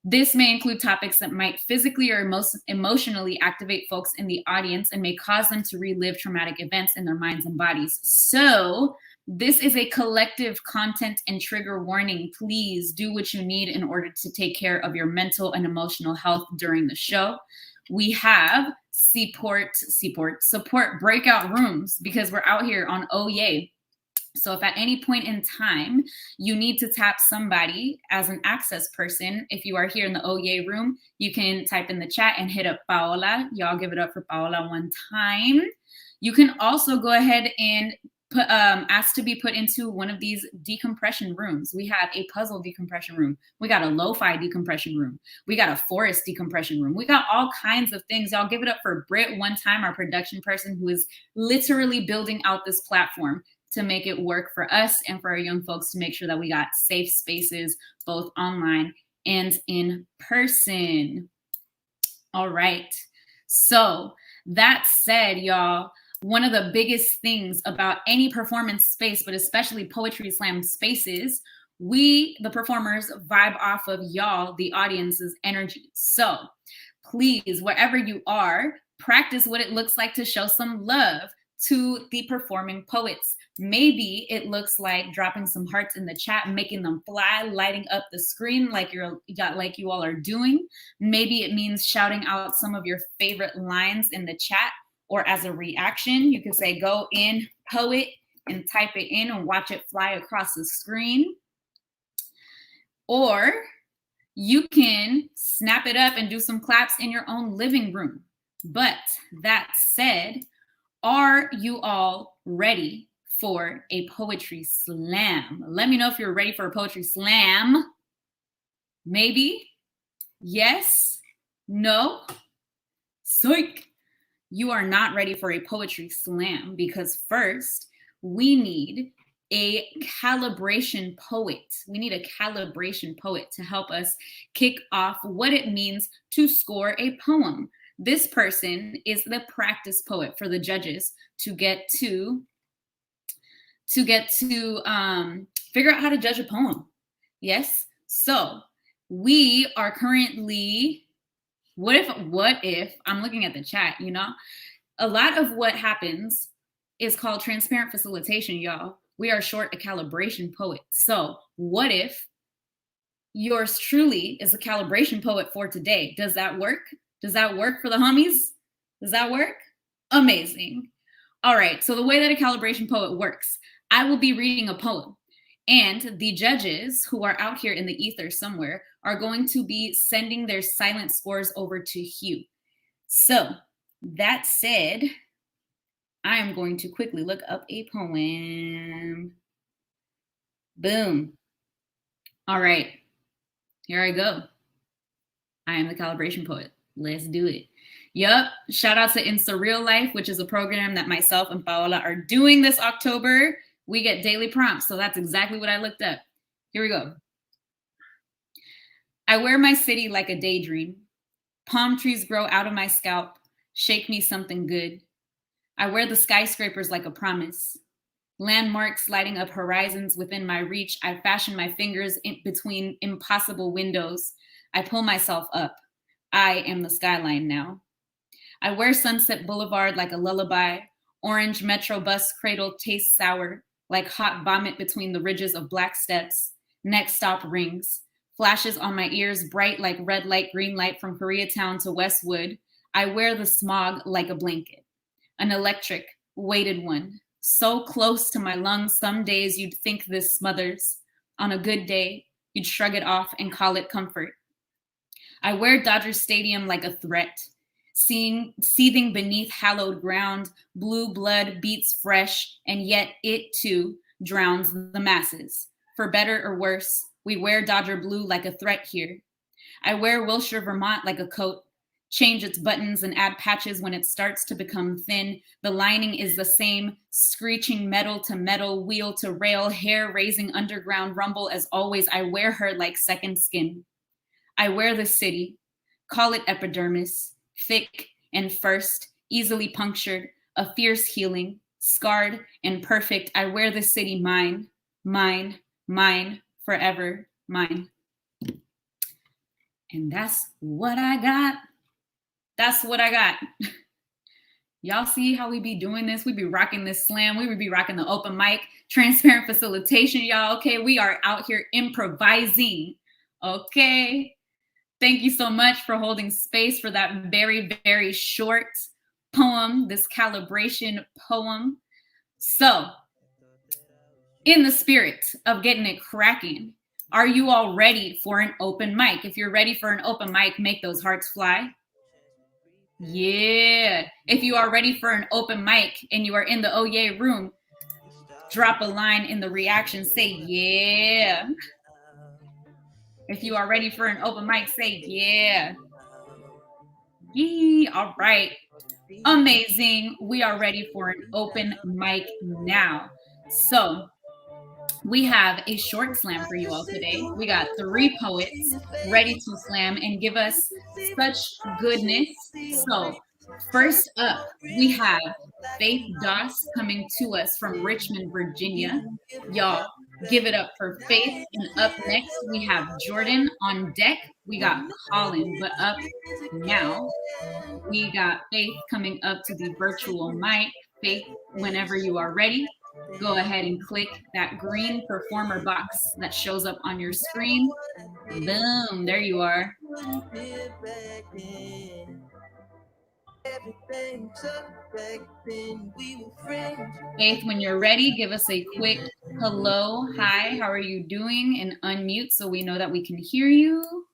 This may include topics that might physically or emotionally activate folks in the audience and may cause them to relive traumatic events in their minds and bodies. So this is a collective content and trigger warning. Please do what you need in order to take care of your mental and emotional health during the show. We have support breakout rooms because we're out here on Oh Yay. So if at any point in time you need to tap somebody as an access person, if you are here in the Oh Yay room, you can type in the chat and hit up Paula. Y'all give it up for Paula one time. You can also go ahead and ask to be put into one of these decompression rooms. We have a puzzle decompression room. We got a lo-fi decompression room. We got a forest decompression room. We got all kinds of things. Y'all give it up for Britt one time, our production person who is literally building out this platform to make it work for us and for our young folks to make sure that we got safe spaces, both online and in person. All right. So that said, y'all, one of the biggest things about any performance space, but especially poetry slam spaces, we, the performers, vibe off of y'all, the audience's energy. So please, wherever you are, practice what it looks like to show some love to the performing poets. Maybe it looks like dropping some hearts in the chat, making them fly, lighting up the screen like you all are doing. Maybe it means shouting out some of your favorite lines in the chat, or as a reaction, you can say, go in, poet, and type it in and watch it fly across the screen. Or you can snap it up and do some claps in your own living room. But that said, are you all ready for a poetry slam? Let me know if you're ready for a poetry slam. Maybe, yes, no, psych. You are not ready for a poetry slam because first we need a calibration poet. We need a calibration poet to help us kick off what it means to score a poem. This person is the practice poet for the judges to get to figure out how to judge a poem. Yes. So we are currently, what if I'm looking at the chat, you know, a lot of what happens is called transparent facilitation, y'all. We are short a calibration poet. So what if yours truly is a calibration poet for today? Does that work? Does that work for the homies? Does that work? Amazing. All right, so the way that a calibration poet works, I will be reading a poem, and the judges who are out here in the ether somewhere are going to be sending their silent scores over to Hugh. So that said, I am going to quickly look up a poem. Boom. All right, here I go. I am the calibration poet. Let's do it. Yup. Shout out to Insta Real Life, which is a program that myself and Paula are doing this October. We get daily prompts, so that's exactly what I looked up. Here we go. I wear my city like a daydream. Palm trees grow out of my scalp. Shake me something good. I wear the skyscrapers like a promise. Landmarks lighting up horizons within my reach. I fashion my fingers in between impossible windows. I pull myself up. I am the skyline now. I wear Sunset Boulevard like a lullaby. Orange metro bus cradle tastes sour, like hot vomit between the ridges of black steps. Next stop rings. Flashes on my ears bright like red light, green light from Koreatown to Westwood. I wear the smog like a blanket. An electric, weighted one. So close to my lungs, some days you'd think this smothers. On a good day, you'd shrug it off and call it comfort. I wear Dodger Stadium like a threat. Seething beneath hallowed ground, blue blood beats fresh, and yet it too drowns the masses. For better or worse, we wear Dodger blue like a threat here. I wear Wilshire, Vermont like a coat, change its buttons and add patches when it starts to become thin. The lining is the same, screeching metal to metal, wheel to rail, hair-raising underground rumble. As always, I wear her like second skin. I wear the city, call it epidermis, thick and first, easily punctured, a fierce healing, scarred and perfect. I wear the city mine, mine, mine, forever mine. And that's what I got. That's what I got. Y'all see how we be doing this? We be rocking this slam. We would be rocking the open mic, transparent facilitation, y'all. Okay, we are out here improvising. Okay. Thank you so much for holding space for that very, very short poem, this calibration poem. So, in the spirit of getting it cracking, are you all ready for an open mic? If you're ready for an open mic, make those hearts fly. Yeah. If you are ready for an open mic and you are in the oh yeah room, drop a line in the reaction, say yeah. If you are ready for an open mic, say yeah. Yee, all right. Amazing. We are ready for an open mic now. So we have a short slam for you all today. We got 3 poets ready to slam and give us such goodness. So first up, we have Faith Doss coming to us from Richmond, Virginia. Y'all, give it up for Faith. And up next, we have Jordan on deck. We got Colin, but up now, we got Faith coming up to the virtual mic. Faith, whenever you are ready, go ahead and click that green performer box that shows up on your screen. Boom, there you are. Faith, when you're ready, give us a quick hello, hi, how are you doing? And unmute so we know that we can hear you.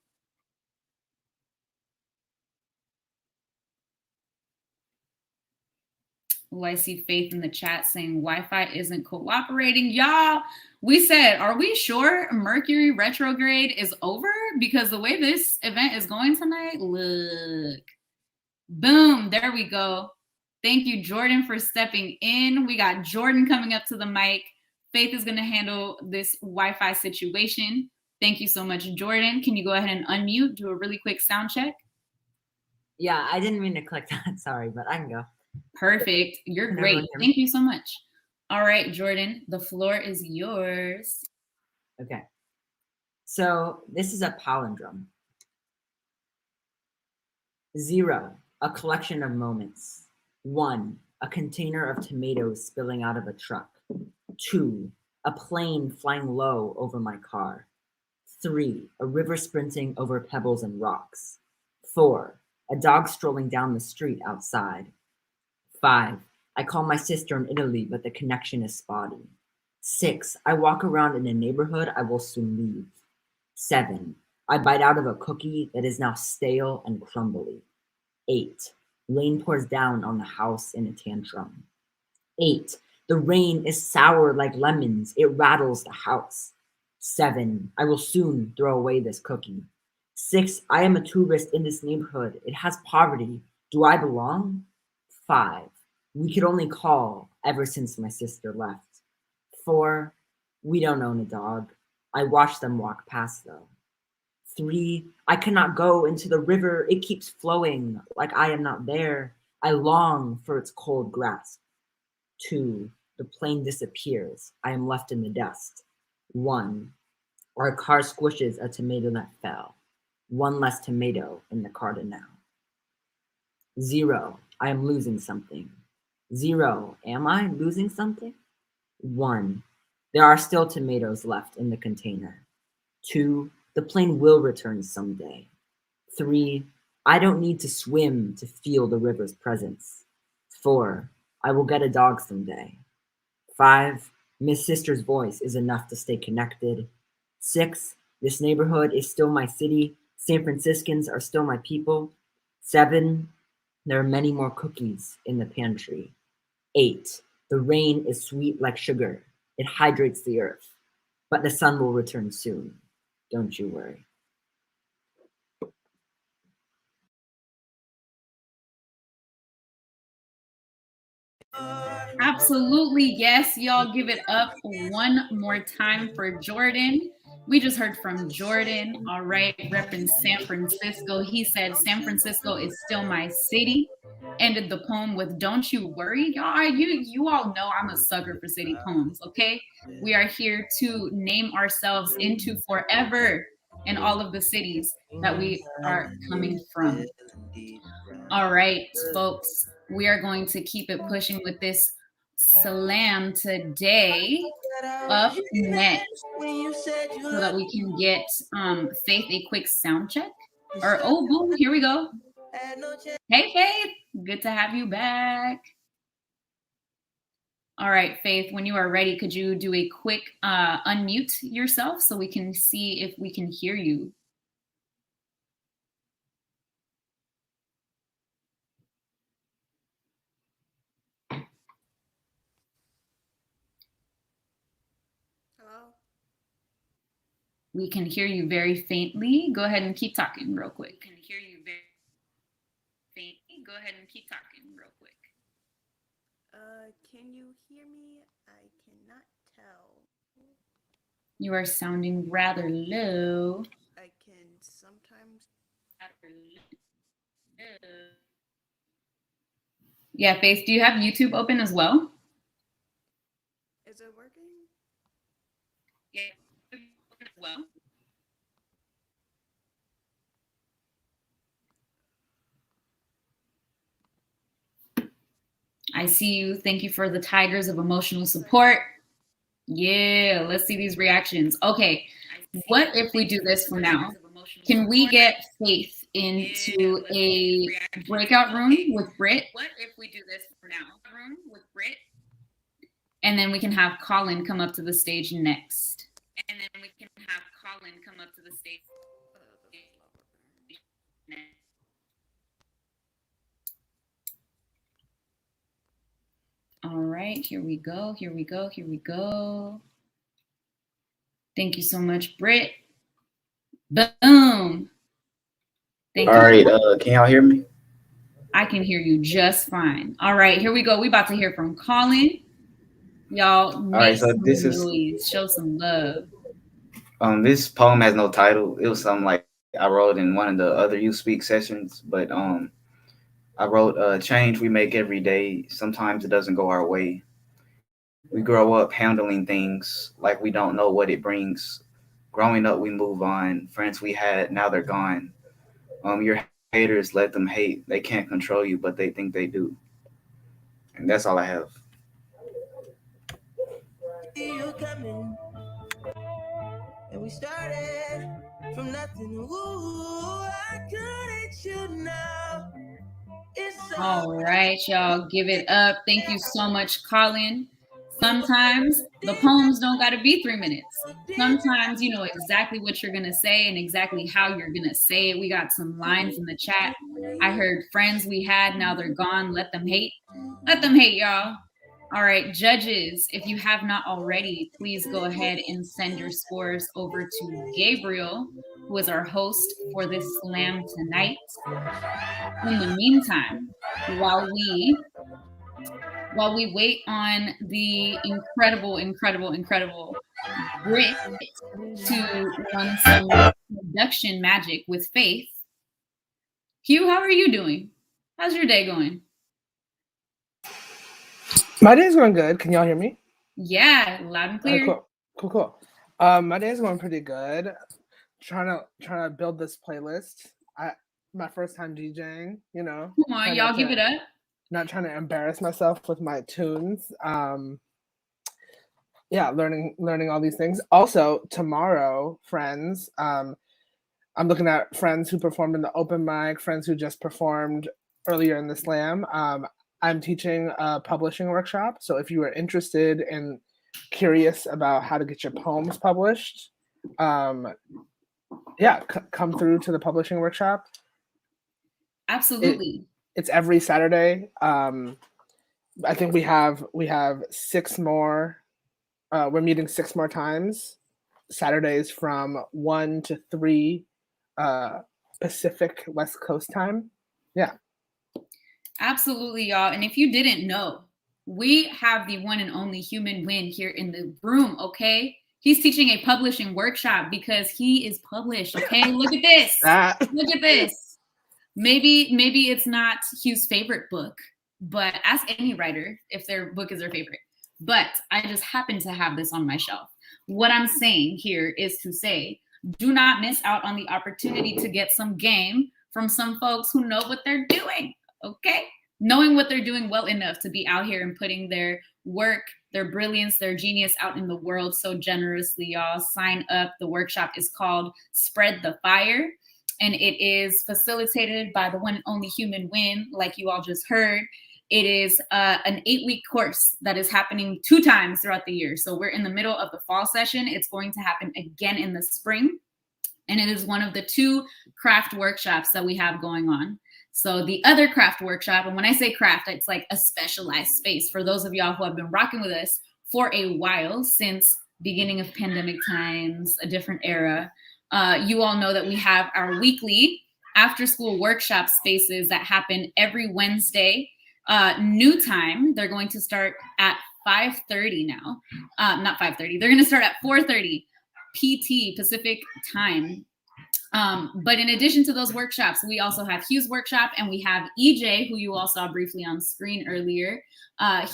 Oh, I see Faith in the chat saying Wi-Fi isn't cooperating. Y'all, we said, are we sure Mercury retrograde is over? Because the way this event is going tonight, look. Boom, there we go. Thank you, Jordan, for stepping in. We got Jordan coming up to the mic. Faith is going to handle this Wi-Fi situation. Thank you so much, Jordan. Can you go ahead and unmute, do a really quick sound check? Yeah, I didn't mean to click that. Sorry, but I can go. Perfect. You're great. Thank you so much. All right, Jordan, the floor is yours. Okay. So this is a palindrome. 0, a collection of moments. 1, a container of tomatoes spilling out of a truck. 2, a plane flying low over my car. 3, a river sprinting over pebbles and rocks. 4, a dog strolling down the street outside. 5, I call my sister in Italy, but the connection is spotty. 6, I walk around in a neighborhood I will soon leave. 7, I bite out of a cookie that is now stale and crumbly. 8, rain pours down on the house in a tantrum. 8, the rain is sour like lemons, it rattles the house. 7, I will soon throw away this cookie. 6, I am a tourist in this neighborhood, it has poverty, do I belong? 5, we could only call ever since my sister left. 4, we don't own a dog, I watch them walk past though. 3, I cannot go into the river, it keeps flowing like I am not there. I long for its cold grasp. 2, the plane disappears, I am left in the dust. 1, our car squishes a tomato that fell. 1 less tomato in the carton now. 0, I am losing something. 0, am I losing something? 1, there are still tomatoes left in the container. 2, the plane will return someday. 3, I don't need to swim to feel the river's presence. 4, I will get a dog someday. 5, Miss Sister's voice is enough to stay connected. 6, this neighborhood is still my city. San Franciscans are still my people. 7, there are many more cookies in the pantry. 8, the rain is sweet like sugar. It hydrates the earth. But the sun will return soon. Don't you worry. Absolutely, yes. Y'all give it up one more time for Jordan. We just heard from Jordan, all right, repping San Francisco. He said, San Francisco is still my city. Ended the poem with Don't You Worry. Y'all, you all know I'm a sucker for city poems, okay? We are here to name ourselves into forever in all of the cities that we are coming from. All right, folks, we are going to keep it pushing with this slam today. Up next, so that we can get Faith a quick sound check. Or oh, boom, here we go. Hey, Faith, good to have you back. All right, Faith, when you are ready, could you do a quick unmute yourself so we can see if we can hear you? We can hear you very faintly. Go ahead and keep talking real quick. Can hear you very faintly. Go ahead and keep talking real quick. Can you hear me? I cannot tell. You are sounding rather low. I can sometimes. Yeah, Faith, do you have YouTube open as well? Is it working? Yeah, open as well. I see you. Thank you for the Tigers of emotional support. Yeah, let's see these reactions. Okay, what if we do this for now? Can we get Faith into a breakout room with Britt? What if we do this for now? Room with Britt, and then we can have Colin come up to the stage next. All right, here we go. Here we go. Here we go. Thank you so much, Britt. Boom. Thank All right, can y'all hear me? I can hear you just fine. All right, here we go. We about to hear from Colin. Y'all make right, so some this is noise. Show some love. This poem has no title. It was something like I wrote in one of the other You Speak sessions, but I wrote change we make every day. Sometimes it doesn't go our way. We grow up handling things like we don't know what it brings. Growing up, we move on. Friends we had, now they're gone. Your haters, let them hate. They can't control you, but they think they do. And that's all I have. You coming, and we started from nothing. Ooh, I couldn't you know. All right, y'all, give it up. Thank you so much, Colin. Sometimes the poems don't got to be 3 minutes. Sometimes you know exactly what you're going to say and exactly how you're going to say it. We got some lines in the chat. I heard friends we had, now they're gone. Let them hate. Let them hate, y'all. All right, judges, if you have not already, please go ahead and send your scores over to Gabriel, who is our host for this slam tonight. In the meantime, while we wait on the incredible Brit to run some production magic with Faith, Hugh, how are you doing? How's your day going? My day's going good. Can y'all hear me? Yeah, loud and clear. Cool. My day's going pretty good. Trying to build this playlist. My first time DJing, you know. Come on, y'all, give it up. Not trying to embarrass myself with my tunes. Yeah, learning all these things. Also, tomorrow, friends, I'm looking at friends who performed in the open mic, friends who just performed earlier in the slam. I'm teaching a publishing workshop. So if you are interested and curious about how to get your poems published, yeah, come through to the publishing workshop. Absolutely. It's every Saturday. I think we have 6 more. We're meeting 6 more times. Saturdays from 1 to 3 Pacific West Coast time. Yeah. Absolutely, y'all. And if you didn't know, we have the one and only Human Win here in the room, okay? He's teaching a publishing workshop because he is published, okay? Look at this. Look at this. Maybe it's not Hugh's favorite book, but ask any writer if their book is their favorite. But I just happen to have this on my shelf. What I'm saying here is to say, do not miss out on the opportunity to get some game from some folks who know what they're doing, okay? Knowing what they're doing well enough to be out here and putting their work, their brilliance, their genius out in the world so generously, y'all. Sign up. The workshop is called Spread the Fire, and it is facilitated by the one and only Human Win, like you all just heard. It is an 8-week course that is happening 2 times throughout the year. So we're in the middle of the fall session. It's going to happen again in the spring. And it is one of the 2 craft workshops that we have going on. So the other craft workshop, and when I say craft, it's like a specialized space for those of y'all who have been rocking with us for a while, since beginning of pandemic times, a different era. You all know that we have our weekly after school workshop spaces that happen every Wednesday. New time, they're going to start at 5:30 now. Not 5:30, they're going to start at 4:30 PT Pacific time. But in addition to those workshops, we also have Hugh's workshop, and we have EJ, who you all saw briefly on screen earlier.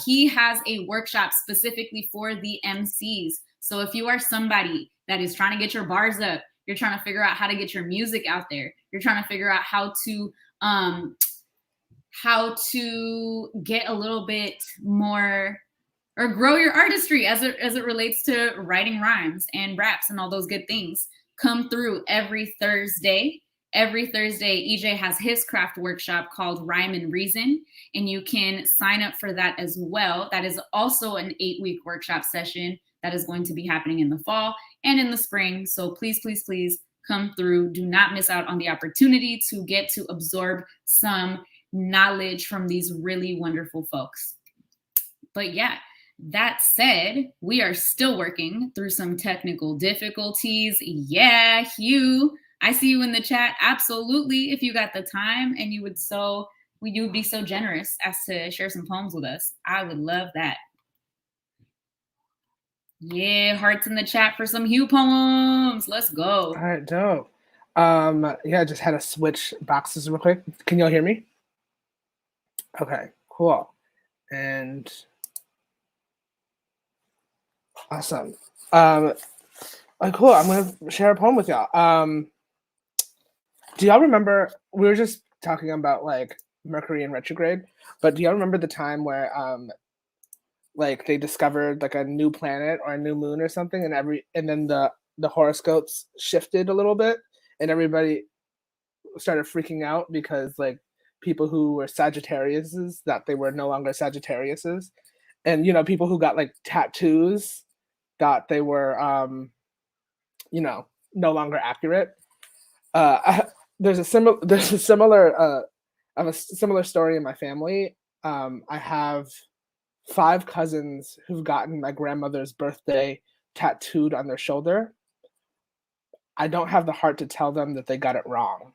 He has a workshop specifically for the MCs. So if you are somebody that is trying to get your bars up, you're trying to figure out how to get your music out there, you're trying to figure out how to get a little bit more or grow your artistry as it relates to writing rhymes and raps and all those good things, come through every Thursday. Every Thursday, EJ has his craft workshop called Rhyme and Reason, and you can sign up for that as well. That is also an 8-week workshop session that is going to be happening in the fall and in the spring. So please, please, please come through. Do not miss out on the opportunity to get to absorb some knowledge from these really wonderful folks. But yeah, that said, we are still working through some technical difficulties. Yeah, Hugh, I see you in the chat. Absolutely. If you got the time and you would be so generous as to share some poems with us, I would love that. Yeah, hearts in the chat for some Hugh poems. Let's go. All right, dope. Yeah, I just had to switch boxes real quick. Can y'all hear me? Okay, cool. And awesome. Cool. I'm gonna share a poem with y'all. Do y'all remember, we were just talking about like Mercury in retrograde, but do y'all remember the time where like they discovered like a new planet or a new moon or something, and then the horoscopes shifted a little bit, and everybody started freaking out because like people who were Sagittariuses, that they were no longer Sagittariuses, and people who got like tattoos thought they were no longer accurate. There's a similar story in my family. I have 5 cousins who've gotten my grandmother's birthday tattooed on their shoulder. I don't have the heart to tell them that they got it wrong.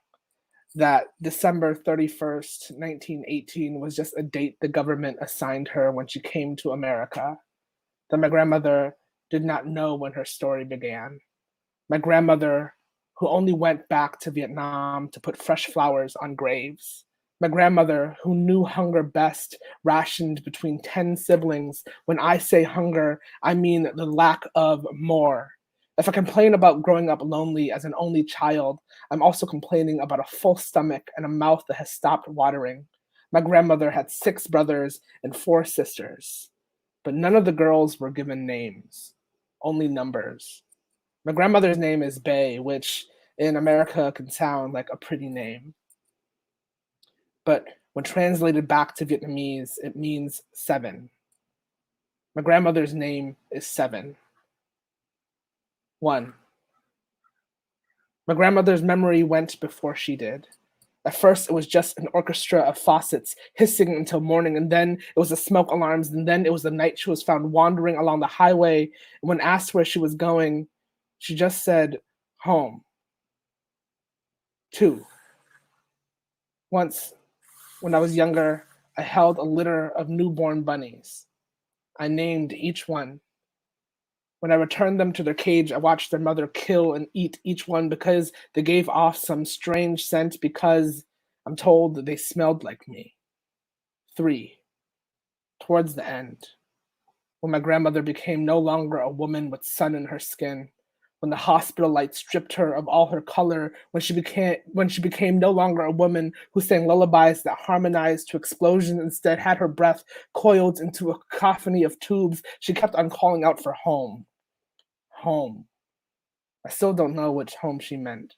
That December 31st, 1918 was just a date the government assigned her when she came to America. That my grandmother did not know when her story began. My grandmother, who only went back to Vietnam to put fresh flowers on graves. My grandmother, who knew hunger best, rationed between 10 siblings. When I say hunger, I mean the lack of more. If I complain about growing up lonely as an only child, I'm also complaining about a full stomach and a mouth that has stopped watering. My grandmother had 6 brothers and 4 sisters, but none of the girls were given names, only numbers. My grandmother's name is Bay, which in America can sound like a pretty name. But When translated back to Vietnamese, it means 7. My grandmother's name is 7. 1. My grandmother's memory went before she did. At first, it was just an orchestra of faucets hissing until morning, and then it was the smoke alarms, and then it was the night she was found wandering along the highway. And when asked where she was going, she just said, home. 2. Once, when I was younger, I held a litter of newborn bunnies. I named each one. When I returned them to their cage, I watched their mother kill and eat each one because they gave off some strange scent, because I'm told that they smelled like me. 3. Towards the end, when my grandmother became no longer a woman with sun in her skin, when the hospital light stripped her of all her color, when she became no longer a woman who sang lullabies that harmonized to explosions, instead had her breath coiled into a cacophony of tubes, she kept on calling out for home. Home. I still don't know which home she meant.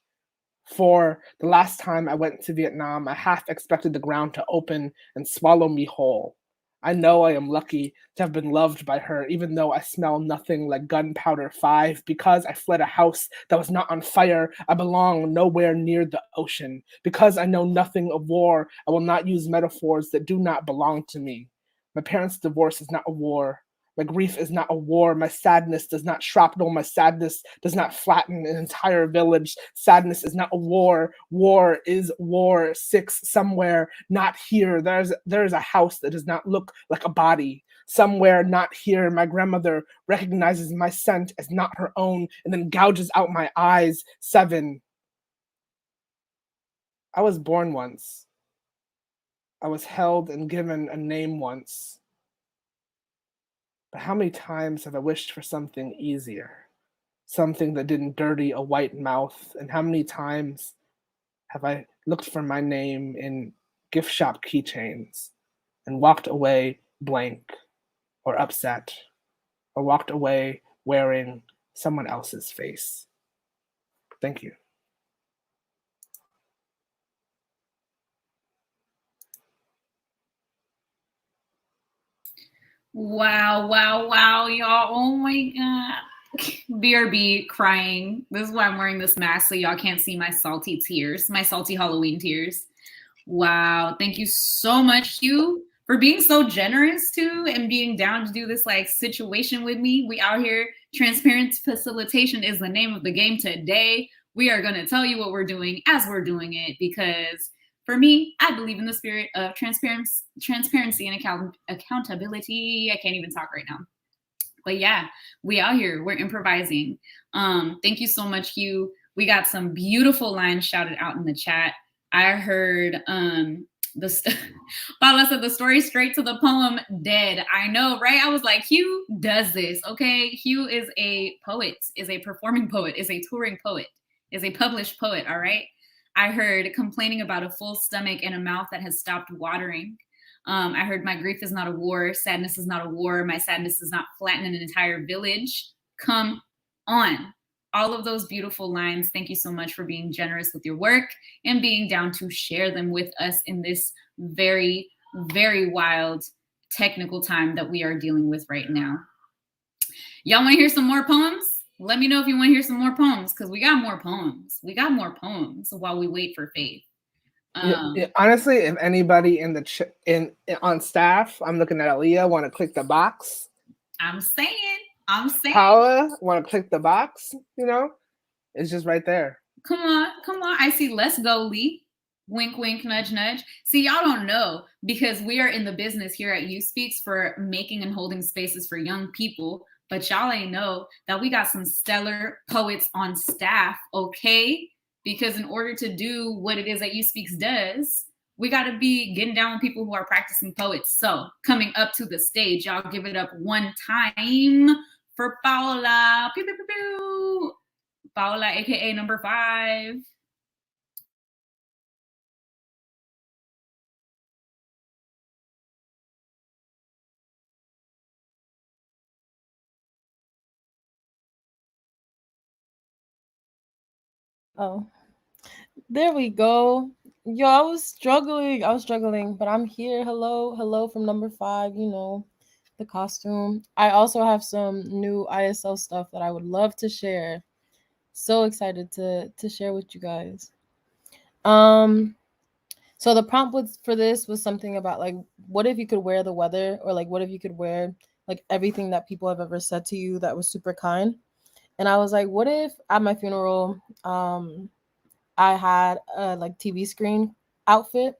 For the last time I went to Vietnam, I half expected the ground to open and swallow me whole. I know I am lucky to have been loved by her, even though I smell nothing like gunpowder 5, because I fled a house that was not on fire. I belong nowhere near the ocean. Because I know nothing of war, I will not use metaphors that do not belong to me. My parents' divorce is not a war. My grief is not a war. My sadness does not shrapnel. My sadness does not flatten an entire village. Sadness is not a war. War is war. 6 somewhere, not here. There's a house that does not look like a body. Somewhere, not here. My grandmother recognizes my scent as not her own and then gouges out my eyes. 7. I was born once. I was held and given a name once. But how many times have I wished for something easier? Something that didn't dirty a white mouth? And how many times have I looked for my name in gift shop keychains and walked away blank or upset, or walked away wearing someone else's face? Thank you. Wow, wow, wow, y'all. Oh my God. BRB crying. This is why I'm wearing this mask, so y'all can't see my salty tears, my salty Halloween tears. Wow. Thank you so much, Hugh, for being so generous too and being down to do this like situation with me. We out here. Transparent facilitation is the name of the game today. We are going to tell you what we're doing as we're doing it, because for me, I believe in the spirit of transparency and accountability. I can't even talk right now. But yeah, we out here. We're improvising. Thank you so much, Hugh. We got some beautiful lines shouted out in the chat. I heard Paula said the story straight to the poem, dead. I know, right? I was like, Hugh does this, okay? Hugh is a poet, is a performing poet, is a touring poet, is a published poet, all right? I heard complaining about a full stomach and a mouth that has stopped watering. I heard my grief is not a war, sadness is not a war, my sadness does not flatten an entire village. Come on. All of those beautiful lines. Thank you so much for being generous with your work and being down to share them with us in this very, very wild technical time that we are dealing with right now. Y'all want to hear some more poems? Let me know if you want to hear some more poems, because we got more poems. We got more poems while we wait for Faith. Yeah, honestly, if anybody in the on staff, I'm looking at Aaliyah, want to click the box. I'm saying. Paula, want to click the box? You know, it's just right there. Come on. I see. Let's go, Lee. Wink, wink, nudge, nudge. See, y'all don't know, because we are in the business here at U Speaks for making and holding spaces for young people. But y'all ain't know that we got some stellar poets on staff, okay? Because in order to do what it is that U Speaks does, we got to be getting down with people who are practicing poets. So coming up to the stage, y'all give it up one time for Paula. Pew, pew, pew, pew. Paula, aka number 5. Oh, there we go. Yo, I was struggling, but I'm here. Hello from number 5, the costume. I also have some new ISL stuff that I would love to share. So excited to share with you guys. So the prompt for this was something about like, what if you could wear the weather, or like, what if you could wear like everything that people have ever said to you that was super kind. And I was like, what if at my funeral, I had a like TV screen outfit,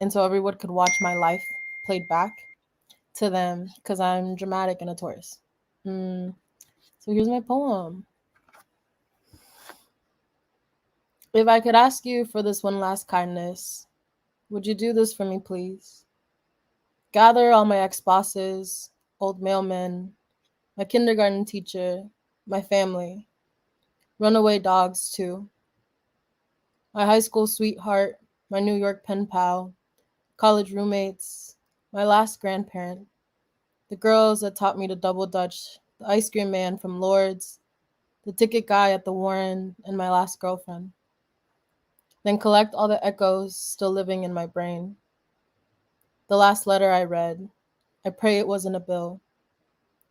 and so everyone could watch my life played back to them because I'm dramatic and a Taurus. So here's my poem. If I could ask you for this one last kindness, would you do this for me, please? Gather all my ex-bosses, old mailmen, my kindergarten teacher, my family, runaway dogs too, my high school sweetheart, my New York pen pal, college roommates, my last grandparent, the girls that taught me to double dutch, the ice cream man from Lord's, the ticket guy at the Warren, and my last girlfriend. Then collect all the echoes still living in my brain. The last letter I read, I pray it wasn't a bill.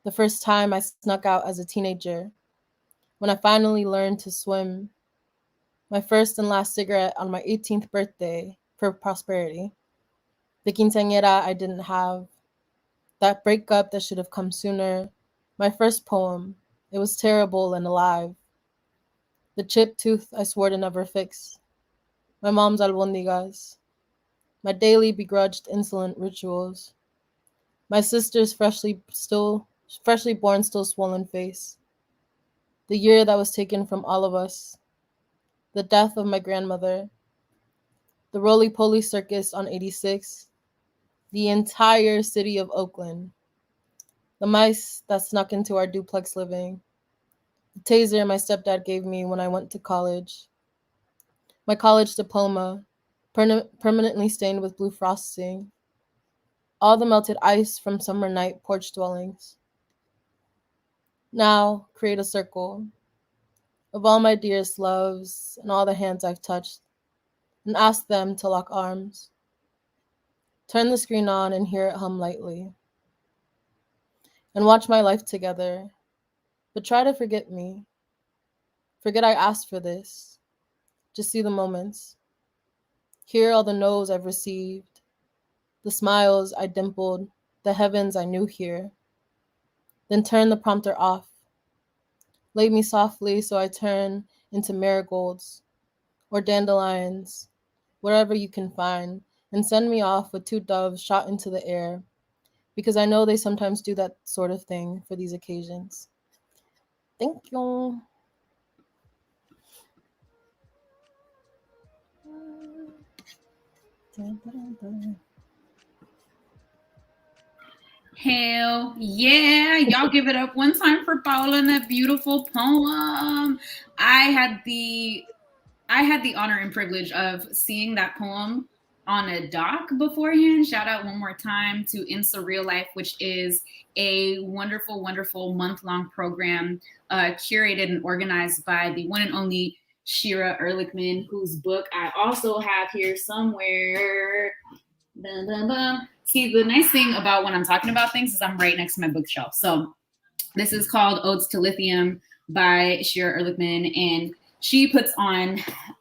The first time I snuck out as a teenager, when I finally learned to swim. My first and last cigarette on my 18th birthday for prosperity. The quinceañera I didn't have. That breakup that should have come sooner. My first poem. It was terrible and alive. The chipped tooth I swore to never fix. My mom's albondigas. My daily begrudged insolent rituals. My sister's freshly born, still swollen face. The year that was taken from all of us. The death of my grandmother. The roly-poly circus on 86. The entire city of Oakland. The mice that snuck into our duplex living. The taser my stepdad gave me when I went to college. My college diploma, permanently stained with blue frosting. All the melted ice from summer night porch dwellings. Now create a circle of all my dearest loves and all the hands I've touched, and ask them to lock arms. Turn the screen on and hear it hum lightly. And watch my life together, but try to forget me. Forget I asked for this. Just see the moments. Hear all the no's I've received, the smiles I dimpled, the heavens I knew here. Then turn the prompter off. Lay me softly so I turn into marigolds or dandelions, wherever you can find, and send me off with 2 doves shot into the air, because I know they sometimes do that sort of thing for these occasions. Thank you. Hell yeah. Y'all give it up one time for Paula and that beautiful poem. I had the honor and privilege of seeing that poem on a doc beforehand. Shout out one more time to In Surreal Life, which is a wonderful, wonderful month-long program curated and organized by the one and only Shira Ehrlichman, whose book I also have here somewhere. Bum, bum, bum. See, the nice thing about when I'm talking about things is I'm right next to my bookshelf. So this is called Odes to Lithium by Shira Ehrlichman, and she puts on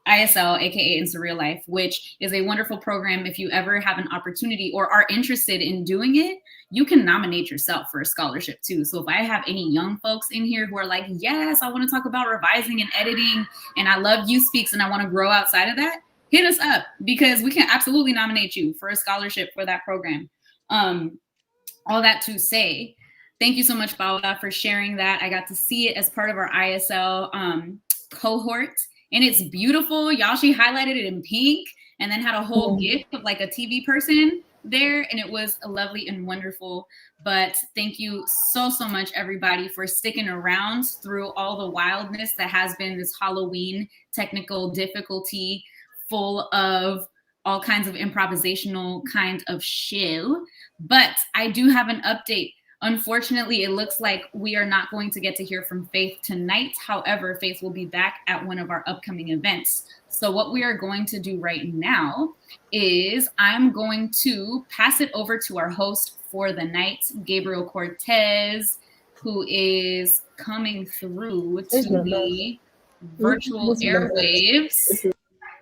ISL, aka In Surreal Life, which is a wonderful program. If you ever have an opportunity or are interested in doing it, you can nominate yourself for a scholarship too. So if I have any young folks in here who are like, yes, I want to talk about revising and editing, and I love You Speaks and I want to grow outside of that, hit us up, because we can absolutely nominate you for a scholarship for that program. All that to say, thank you so much, Paula, for sharing that. I got to see it as part of our ISL cohort, and it's beautiful. Y'all, she highlighted it in pink and then had a whole GIF of like a TV person there, and it was lovely and wonderful. But thank you so much, everybody, for sticking around through all the wildness that has been this Halloween technical difficulty, full of all kinds of improvisational kind of show. But I do have an update. Unfortunately, it looks like we are not going to get to hear from Faith tonight. However, Faith will be back at one of our upcoming events. So what we are going to do right now is I'm going to pass it over to our host for the night, Gabriel Cortez, who is coming through to the virtual airwaves.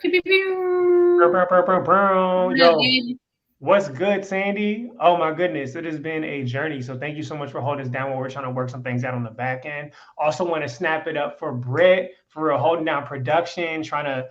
Pew, pew, pew. Yo, what's good, Sandy? Oh my goodness, it has been a journey. So thank you so much for holding us down while we're trying to work some things out on the back end. Also want to snap it up for Britt for holding down production, trying to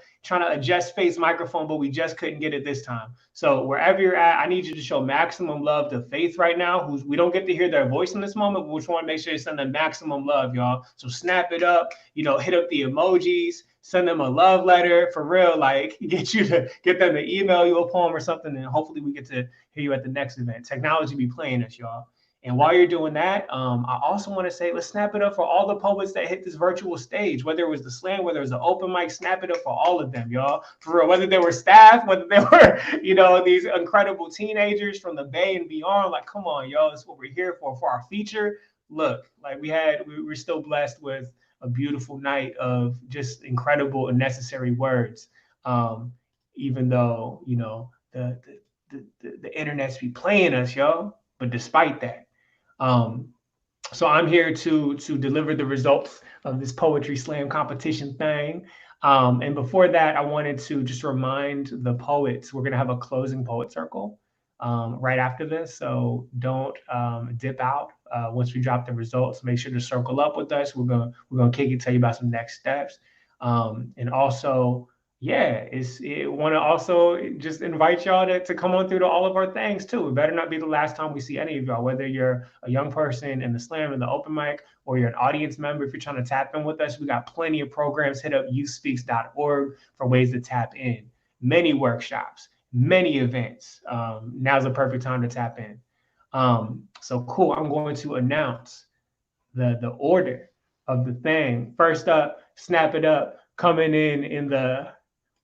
adjust Faith's microphone, but we just couldn't get it this time. So wherever you're at, I need you to show maximum love to Faith right now. We don't get to hear their voice in this moment, but we just want to make sure you send them maximum love, y'all. So snap it up, hit up the emojis. Send them a love letter for real, like get them to email you a poem or something, and hopefully we get to hear you at the next event. Technology be playing us, y'all. And while you're doing that, I also want to say, let's snap it up for all the poets that hit this virtual stage, whether it was the slam, whether it was the open mic, snap it up for all of them, y'all. For real, whether they were staff, whether they were, these incredible teenagers from the Bay and beyond, like, come on, y'all, that's what we're here for our feature. Look, like we're still blessed with a beautiful night of just incredible and necessary words. Even though, the internet's be playing us, yo. But despite that, so I'm here to deliver the results of this poetry slam competition thing. And before that, I wanted to just remind the poets, we're gonna have a closing poet circle right after this. So don't dip out once we drop the results. Make sure to circle up with us. We're gonna kick it, tell you about some next steps. And also, want to also just invite y'all to come on through to all of our things too. It better not be the last time we see any of y'all, whether you're a young person in the slam and the open mic, or you're an audience member. If you're trying to tap in with us, we got plenty of programs. Hit up youspeaks.org for ways to tap in. Many workshops, many events. Now's the perfect time to tap in. So cool. I'm going to announce the order of the thing. First up, snap it up, coming in the,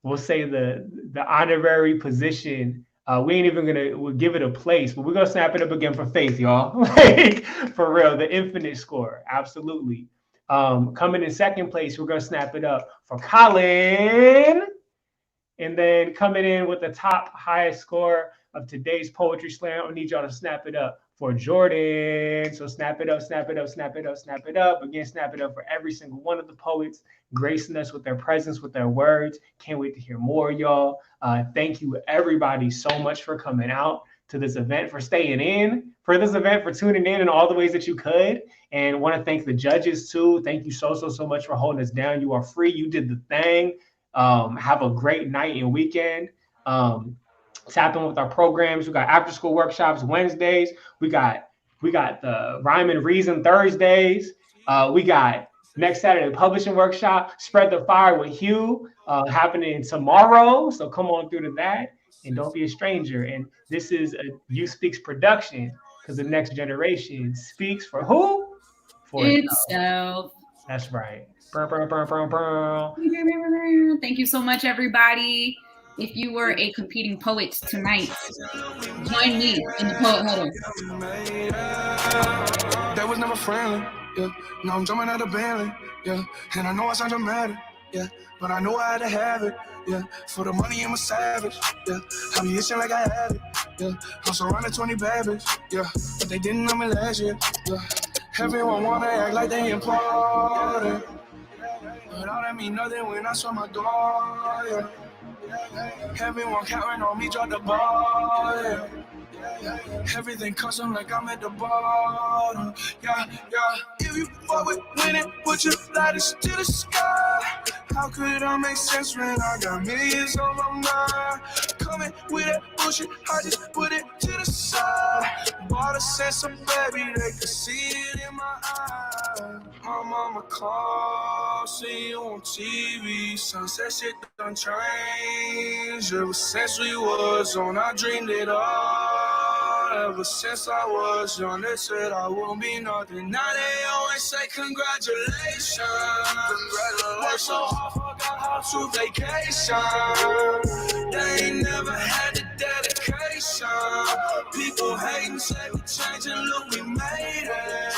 we'll say the honorary position. We ain't even we'll give it a place, but we're gonna snap it up again for Faith, y'all. Like, for real, the infinite score, absolutely. Coming in second place, we're gonna snap it up for Colin. And then coming in with the top highest score of today's poetry slam, I need y'all to snap it up for Jordan. So snap it up, snap it up, snap it up, snap it up. Again, snap it up for every single one of the poets, gracing us with their presence, with their words. Can't wait to hear more, y'all. Thank you, everybody, so much for coming out to this event, for staying in for this event, for tuning in all the ways that you could. And want to thank the judges, too. Thank you so much for holding us down. You are free. You did the thing. Have a great night and weekend. Tap in with our programs. We got after school workshops Wednesdays. We got the Rhyme and Reason Thursdays. We got next Saturday publishing workshop, Spread the Fire with Hugh, happening tomorrow. So come on through to that, and don't be a stranger. And this is a You Speaks production, because the next generation speaks for who? For itself. That's right. Thank you so much, everybody. If you were a competing poet tonight, join me in the poet huddle. That was never friendly, yeah. Now I'm jumping out of Bentley, yeah. And I know I sound dramatic, yeah. But I know I had to have it, yeah. For the money, I'm a savage, yeah. I be itching like I had it, yeah. I'm surrounded 20 babies, yeah. But they didn't know me last year, yeah. Everyone wanna act like they important, but all that mean nothing when I saw my door, yeah. Everyone counting on me, drop the ball, yeah. Everything custom like I'm at the bottom, yeah. If you fuck with winning, put your lighters to the sky. How could I make sense when I got millions on my mind? Coming with that bullshit, I just put it to the side. Bought a sense of baby, they could see it in my eyes. My mama called, see you on TV. Sunset shit done changed. Ever since we was on, I dreamed it all. Ever since I was young, they said I won't be nothing. Now they always say congratulations. Worked so hard, forgot how to vacation. They ain't never had the dedication. Calibration. People hating, say we changing, look, we made it.